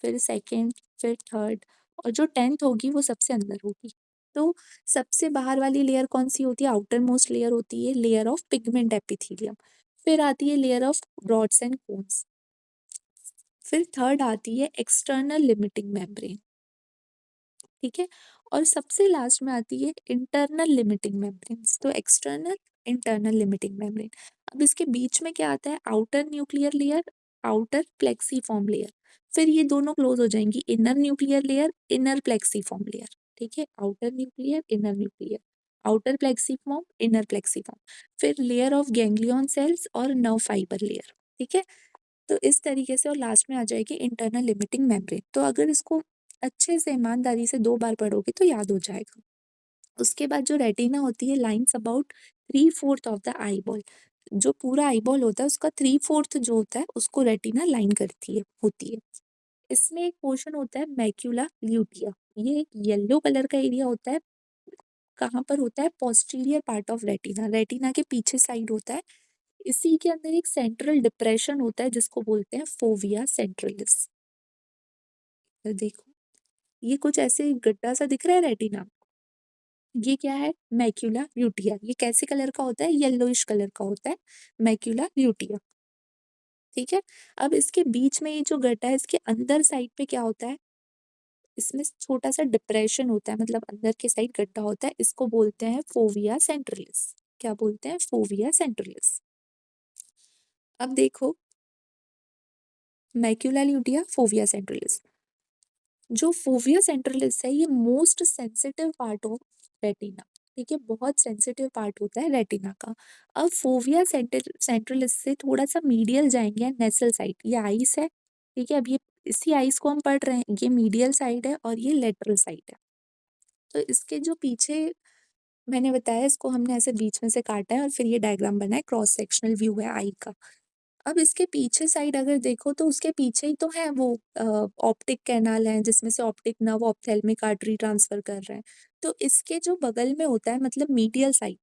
फिर सेकंड, फिर थर्ड, और जो 10th होगी वो सबसे अंदर होगी। तो सबसे बाहर वाली लेयर कौन-सी होती है, आउटर मोस्ट लेयर होती है, लेयर ऑफ पिगमेंट एपिथेलियम। फिर आती है layer of rods and cones. फिर थर्ड आती है एक्सटर्नल लिमिटिंग मेम्ब्रेन, ठीक है। और सबसे लास्ट में आती है इंटरनल लिमिटिंग मेम्ब्रेन्स। तो एक्सटर्नल, इंटरनल लिमिटिंग मेम्ब्रेन। अब इसके बीच में क्या आता है, outer nuclear layer, outer plexiform layer. फिर ये दोनों क्लोज हो जाएंगी, inner nuclear layer, inner plexiform layer, ठीक है। Outer nuclear, inner nuclear, outer plexiform, inner plexiform, फिर लेयर ऑफ गैंग्लियन सेल्स और नर्व फाइबर लेयर, ठीक है। तो इस तरीके से, और लास्ट में आ जाएगी इंटरनल लिमिटिंग मेम्ब्रेन। तो अगर इसको अच्छे से ईमानदारी से 2 बार पढ़ोगे तो याद हो जाएगा। उसके बाद जो रेटिना होती है lines about 3/4 of the eye ball. जो पूरा आई बॉल होता है उसका 3/4 जो होता है उसको रेटिना लाइन करती है, होती है। इसमें एक पोर्शन होता है मैक्यूला ल्यूटिया, ये एक येलो कलर का एरिया होता है। कहाँ पर होता है, posterior part of retina, retina के पीछे साइड होता है। इसी के अंदर एक सेंट्रल डिप्रेशन होता है जिसको बोलते हैं फोविया सेंट्रलिस। देखो, ये कुछ ऐसे गड्ढा सा दिख रहा है रेटिना, ये क्या है, मैक्यूला ल्यूटिया। ये कैसे कलर का होता है, येलोइश कलर का होता है, मैक्यूला ल्यूटिया, ठीक है। अब इसके बीच में ये जो गड्ढा है, इसके अंदर साइड पे क्या होता है, इसमें छोटा सा डिप्रेशन होता है, मतलब अंदर के साइड गड्ढा होता है, इसको बोलते हैं फोविया सेंट्रलिस। क्या बोलते हैं, फोविया सेंट्रलिस। अब देखो, मैक्यूला ल्यूटिया, फोविया सेंट्रलिस। जो फोविया सेंट्रलिस है ये most sensitive part of retina, ठीक है, बहुत सेंसिटिव पार्ट होता है रेटिना का। अब फोविया सेंट्रलिस से थोड़ा सा मीडियल जाएंगे, नेसल साइड, ये आइस है, ठीक है। अब ये इसी आइस को हम पढ़ रहे हैं, ये मीडियल साइड है और ये लेटरल साइड है। तो इसके जो पीछे मैंने बताया, इसको हमने ऐसे बीच में से काटा है और फिर ये डायग्राम बना है, क्रॉस सेक्शनल व्यू है आई का। अब इसके पीछे साइड अगर देखो तो उसके पीछे ही तो है वो ऑप्टिक कैनाल है, जिसमें से optic nerve ophthalmic artery transfer कर रहे हैं। तो इसके जो बगल में होता है, मतलब मीडियल साइड,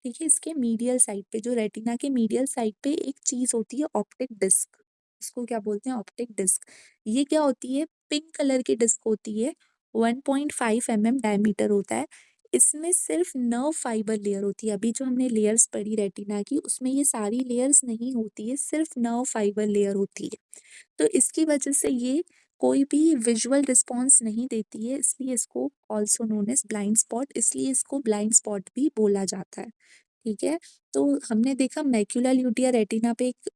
ठीक है, इसके मीडियल साइड पे, जो रेटिना के मीडियल साइड पे एक चीज होती है, ऑप्टिक डिस्क। इसको क्या बोलते हैं, ऑप्टिक डिस्क। ये क्या होती है, पिंक कलर की डिस्क होती है, 1.5 mm डायमीटर होता है। इसमें सिर्फ नर्व फाइबर लेयर होती है। अभी जो हमने लेयर्स पढ़ी रेटिना की, उसमें ये सारी लेयर्स नहीं होती है, सिर्फ नर्व फाइबर लेयर होती है। तो इसकी वजह से ये कोई भी विजुअल रिस्पॉन्स नहीं देती है, इसलिए इसको also known as blind spot, इसलिए इसको ब्लाइंड स्पॉट भी बोला जाता है, ठीक है। तो हमने देखा मैक्यूला ल्यूटिया रेटिना पे एक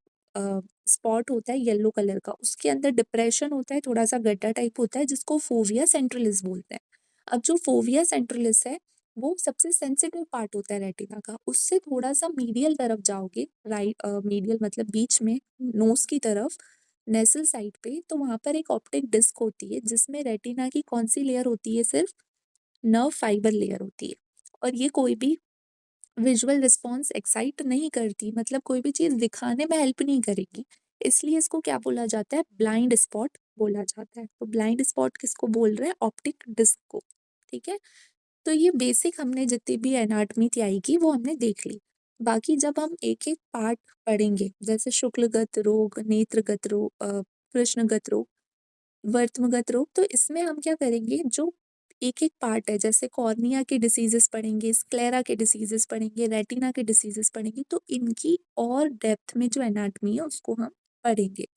स्पॉट होता है येलो कलर का, उसके अंदर डिप्रेशन होता है, थोड़ा सा गड्ढा टाइप होता है, जिसको फोविया सेंट्रलिस बोलते हैं। अब जो फोविया सेंट्रलिस है वो सबसे सेंसिटिव पार्ट होता है रेटिना का, उससे थोड़ा सा मीडियल तरफ जाओगे, राइट, मीडियल मतलब बीच में, नोज की तरफ, नेसल साइड पे, तो वहां पर एक ऑप्टिक डिस्क होती है जिसमें रेटिना की कौन सी लेयर होती है, सिर्फ नर्व फाइबर लेयर होती है। और ये कोई भी विजुअल रिस्पॉन्स एक्साइट नहीं करती, मतलब कोई भी चीज़ दिखाने में हेल्प नहीं करेगी। इसलिए इसको क्या बोला जाता है? ब्लाइंड स्पॉट बोला जाता है। तो ब्लाइंड स्पॉट किसको बोल रहे हैं? ऑप्टिक डिस्क को। ठीक है? तो ये बेसिक हमने जितनी भी एनाटॉमी थी आई की वो हमने देख ली। बाकी जब हम एक-एक पार्ट पढ़ेंगे, जैसे शुक्लगत रोग, नेत्रगत रोग, कृष्णगत रोग, वर्त्मगत रोग, तो इसमें हम क्या करेंगे, जो एक-एक पार्ट है, जैसे कॉर्निया के डिसीज़ेज़ पढ़ेंगे, स्क्लेरा के डिसीज़ेज़ पढ़ेंगे, रेटिना के डिसीज़ेज़ पढ़ेंगे, तो इनकी और डेप्थ में जो एनाटॉमी है उसको हम पढ़ेंगे।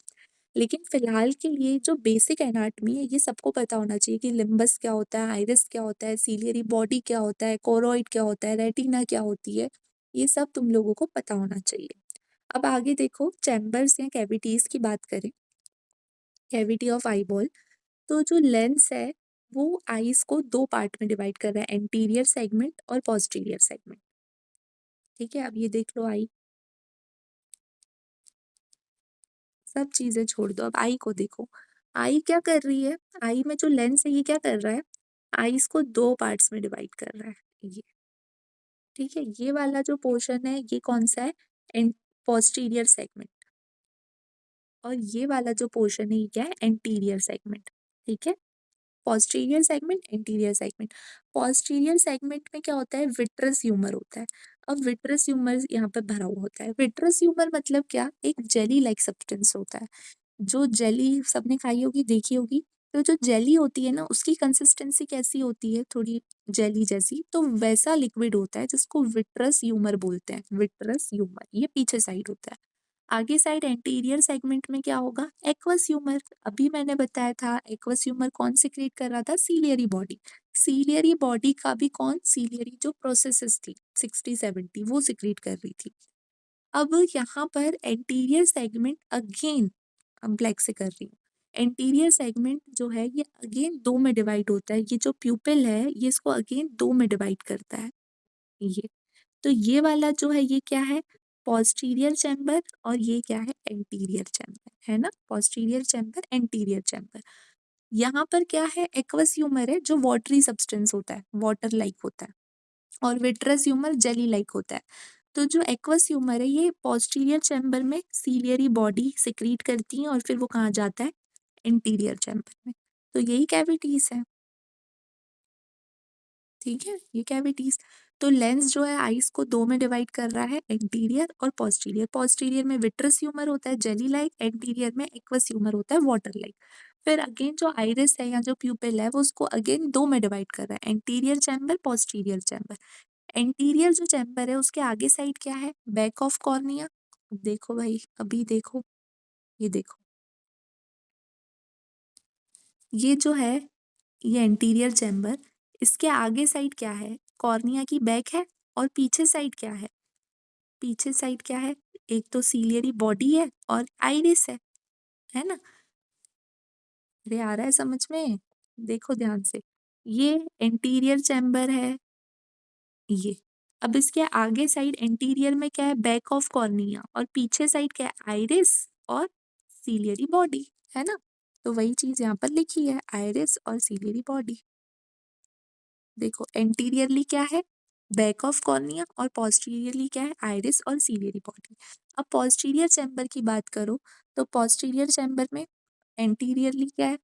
लेकिन फिलहाल के लिए जो बेसिक एनाटॉमी है ये सबको पता होना चाहिए कि लिम्बस क्या होता है, आइरिस क्या होता है, सीलियरी बॉडी क्या होता है, कोरोइड क्या होता है, रेटिना क्या होती है, ये सब तुम लोगों को पता होना चाहिए। अब आगे देखो, चैम्बर्स या कैविटीज़ की बात करें, कैविटी ऑफ आईबॉल, तो जो लेंस है वो आईज को 2 पार्ट में डिवाइड कर रहा है, एंटीरियर सेगमेंट और पोस्टीरियर सेगमेंट। ठीक है, अब ये देख लो आई, सब चीज़ें छोड़ दो, अब आई को देखो। आई क्या कर रही है? आई में जो लेंस है ये क्या कर रहा है? आईज को 2 पार्ट्स में डिवाइड कर रहा है, ये। ठीक है? ये वाला जो पोर्शन है ये कौन-सा है? एंड पोस्टीरियर सेगमेंट, और ये वाला जो पोर्शन है ये क्या है? Anterior segment. ठीक है? Posterior segment, anterior segment. Posterior segment में क्या होता है? विट्रस ह्यूमर होता है। अब विट्रस ह्यूमर यहाँ पे भरा हुआ होता है। विट्रस ह्यूमर मतलब क्या? एक जेली लाइक सब्सटेंस होता है। जो जेली सबने खाई होगी, देखी होगी, तो जो जेली होती है ना उसकी कंसिस्टेंसी कैसी होती है? थोड़ी जेली जैसी, तो वैसा लिक्विड होता है जिसको विट्रस ह्यूमर बोलते हैं। विट्रस ह्यूमर ये पीछे साइड होता है। आगे साइड एंटीरियर सेगमेंट में क्या होगा? Aqueous humour. अभी मैंने बताया था एक्वस ह्यूमर कौन सिक्रीट कर रहा था? Ciliary body. सीलियरी बॉडी का भी कौन? सीलियरी जो प्रोसेसेस थी 60-70 वो सिक्रीट कर रही थी। अब यहाँ पर एंटीरियर सेगमेंट अगेन, अब ब्लैक से कर रही हूँ। एंटीरियर सेगमेंट जो है ये अगेन 2 में डिवाइड होता है। ये जो प्यूपिल है ये इसको अगेन 2 में डिवाइड करता है, ये। तो ये वाला जो है ये क्या है? पोस्टीरियर चैम्बर, और ये क्या है? एंटीरियर चैम्बर, है ना? Posterior chamber, anterior chamber. यहाँ पर क्या है? एक्वस ह्यूमर है जो वाटरी सब्सटेंस होता है, वाटर लाइक होता है, और विट्रस ह्यूमर जेली लाइक होता है। तो जो एक्वस ह्यूमर है ये पोस्टीरियर चैम्बर में सीलियरी बॉडी सिक्रीट करती है और फिर वो कहाँ जाता है? इंटीरियर चैम्बर में। तो यही कैविटीज़ है, ठीक है? ये कैविटीज़। तो लेंस जो है आइज़ को 2 में डिवाइड कर रहा है, एंटीरियर और पोस्टीरियर। पोस्टीरियर में विट्रस ह्यूमर होता है जेली लाइक, एंटीरियर में एक्वस ह्यूमर होता है वाटर लाइक। फिर अगेन जो आइरिस है या जो प्यूपिल है वो उसको अगेन 2 में डिवाइड कर रहा है, anterior chamber, posterior chamber. Anterior जो चैम्बर है उसके आगे साइड क्या है? Back of cornea. देखो भाई, अभी देखो, ये देखो, ये जो है, ये एंटीरियर चैम्बर, इसके आगे साइड क्या है? कॉर्निया की बैक है, और पीछे साइड क्या है? पीछे साइड क्या है? एक तो सीलियरी बॉडी है और आइरिस है ना? अरे आ रहा है समझ में? देखो ध्यान से, ये एंटीरियर चैम्बर है, ये। अब इसके आगे साइड एंटीरियर में क्या है? बैक ऑफ कॉर्निया, और पीछे साइड क्या है? आइरिस और सीलियरी बॉडी, है ना? तो वही चीज यहाँ पर लिखी है, आइरिस और सीलियरी बॉडी। देखो एंटीरियरली क्या है? बैक ऑफ कॉर्निया, और पोस्टीरियरली क्या है? आइरिस और सीलियरी बॉडी। अब पोस्टीरियर चैम्बर की बात करो, तो पोस्टीरियर चैम्बर में एंटीरियरली क्या है?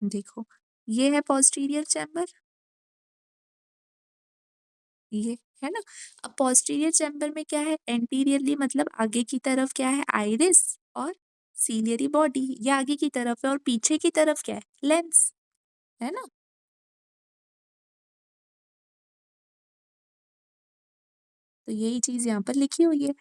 देखो, ये है पोस्टीरियर चैम्बर, ये, है ना? अब पोस्टीरियर चैम्बर में क्या है? एंटीरियरली मतलब आगे की तरफ क्या है? आइरिस और सीलियरी बॉडी, ये आगे की तरफ है, और पीछे की तरफ क्या है? लेंस, है ना? तो यही चीज यहाँ पर लिखी हुई है।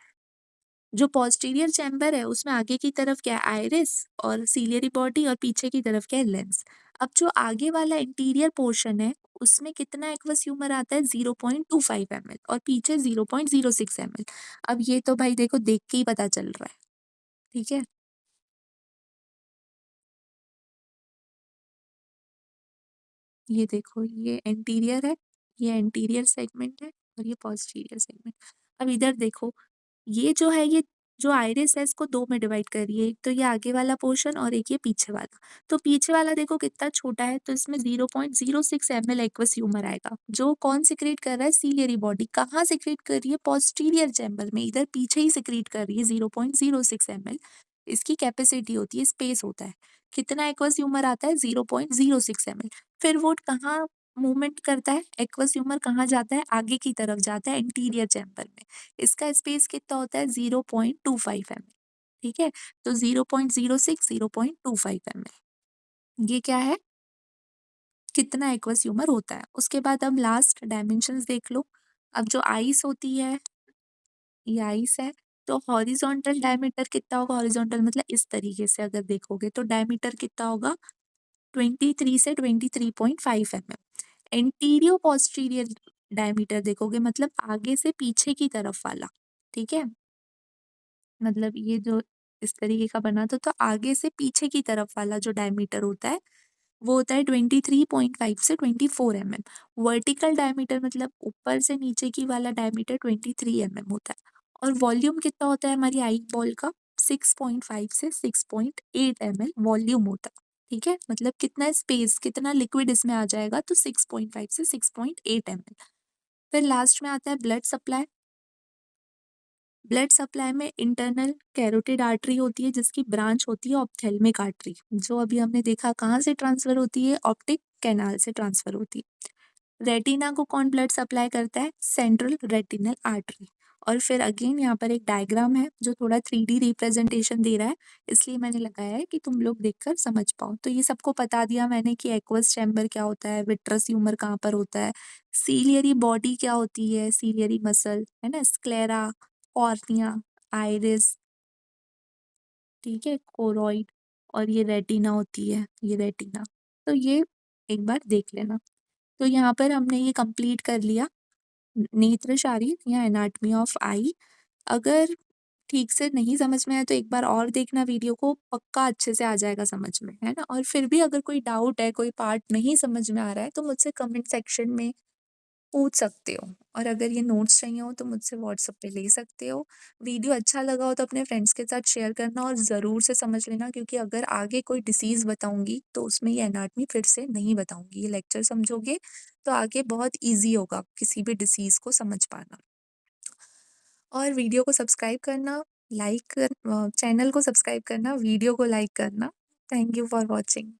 जो पोस्टीरियर चैम्बर है उसमें आगे की तरफ क्या है? आइरिस और सीलियरी बॉडी, और पीछे की तरफ क्या है? लेंस। अब जो आगे वाला इंटीरियर पोर्शन है उसमें कितना एक्वस ह्यूमर आता है? 0.25 ml, और पीछे 0.06 ml। अब ये तो भाई देखो देख के ही पता चल रहा है, ठीक है? ये देखो, ये एंटीरियर है, ये एंटीरियर सेगमेंट है, और ये पोस्टीरियर सेगमेंट। अब इधर देखो, ये जो है ये जो आइरिस है इसको 2 में डिवाइड करिए, एक तो ये आगे वाला पोर्शन और एक ये पीछे वाला। तो पीछे वाला देखो कितना छोटा है, तो इसमें 0.06 ml एक्वस ह्यूमर आएगा, जो कौन सिक्रीट कर रहा है? Ciliary body. कहाँ सिक्रीट कर रही है? पोस्टीरियर चैम्बर में, इधर पीछे ही सिक्रीट कर रही है 0.06 ml। इसकी कैपेसिटी होती है, स्पेस होता है। कितना एक्वस ह्यूमर आता है? 0.06 ml। फिर वो कहाँ मूवमेंट करता है? एक्वस ह्यूमर कहाँ जाता है? आगे की तरफ जाता है, एंटीरियर चैम्बर में। इसका स्पेस कितना होता है? 0.25 ml। ठीक है, तो 0.06, 0.25 ml, ये क्या है? कितना एक्वस ह्यूमर होता है। उसके बाद अब लास्ट डायमेंशंस देख लो। अब जो आइस होती है, ये आइस है, तो हॉरिजॉन्टल डायमीटर कितना होगा? हॉरिजॉन्टल मतलब इस तरीके से अगर देखोगे तो डायमीटर कितना होगा? 23 से 23.5 mm। एंटीरियो पोस्टीरियर डायमीटर देखोगे मतलब आगे से पीछे की तरफ वाला, ठीक है? मतलब ये जो इस तरीके का बना तो आगे से पीछे की तरफ वाला जो डायमीटर होता है, वो होता है 23.5 से 24 mm। वर्टिकल डायमीटर मतलब ऊपर से नीचे की वाला डायमीटर 23 mm होता है। और वॉल्यूम कितना होता है हमारी आई बॉल का? 6.5 से 6.8 ml वॉल्यूम होता है, ठीक है? मतलब कितना स्पेस, कितना लिक्विड इसमें आ जाएगा? तो 6.5 से 6.8 ml। फिर लास्ट में आता है ब्लड सप्लाई। ब्लड सप्लाई में इंटरनल कैरोटिड आर्टरी होती है, जिसकी ब्रांच होती है ऑप्थेल्मिक आर्टरी, जो अभी हमने देखा कहाँ से ट्रांसफर होती है? ऑप्टिक कैनाल से ट्रांसफर होती है। रेटिना को कौन ब्लड सप्लाई करता है? Central retinal artery. और फिर अगेन यहाँ पर एक डायग्राम है जो थोड़ा 3D रिप्रेजेंटेशन दे रहा है, इसलिए मैंने लगाया है कि तुम लोग देखकर समझ पाओ। तो ये सबको बता दिया मैंने कि एक्वस चैम्बर क्या होता है, विट्रस ह्यूमर कहाँ पर होता है, सीलियरी बॉडी क्या होती है, सीलियरी मसल है ना, स्क्लेरा, कॉर्निया, आइरिस, ठीक है, कोरॉइड, और ये रेटिना होती है, ये रेटिना। तो ये एक बार देख लेना। तो यहाँ पर हमने ये कंप्लीट कर लिया, नेत्र शारीर या एनाटॉमी ऑफ आई। अगर ठीक से नहीं समझ में आया तो एक बार और देखना वीडियो को, पक्का अच्छे से आ जाएगा समझ में, है ना? और फिर भी अगर कोई डाउट है, कोई पार्ट नहीं समझ में आ रहा है, तो मुझसे कमेंट सेक्शन में पूछ सकते हो। और अगर ये नोट्स चाहिए हो तो मुझसे व्हाट्सएप पे ले सकते हो। वीडियो अच्छा लगा हो तो अपने फ्रेंड्स के साथ शेयर करना और ज़रूर से समझ लेना, क्योंकि अगर आगे कोई डिसीज़ बताऊँगी तो उसमें ये एनाटॉमी फिर से नहीं बताऊँगी। ये लेक्चर समझोगे तो आगे बहुत ईज़ी होगा किसी भी डिसीज़ को समझ पाना। और वीडियो को सब्सक्राइब करना, चैनल को सब्सक्राइब करना, वीडियो को लाइक करना। Thank you for watching.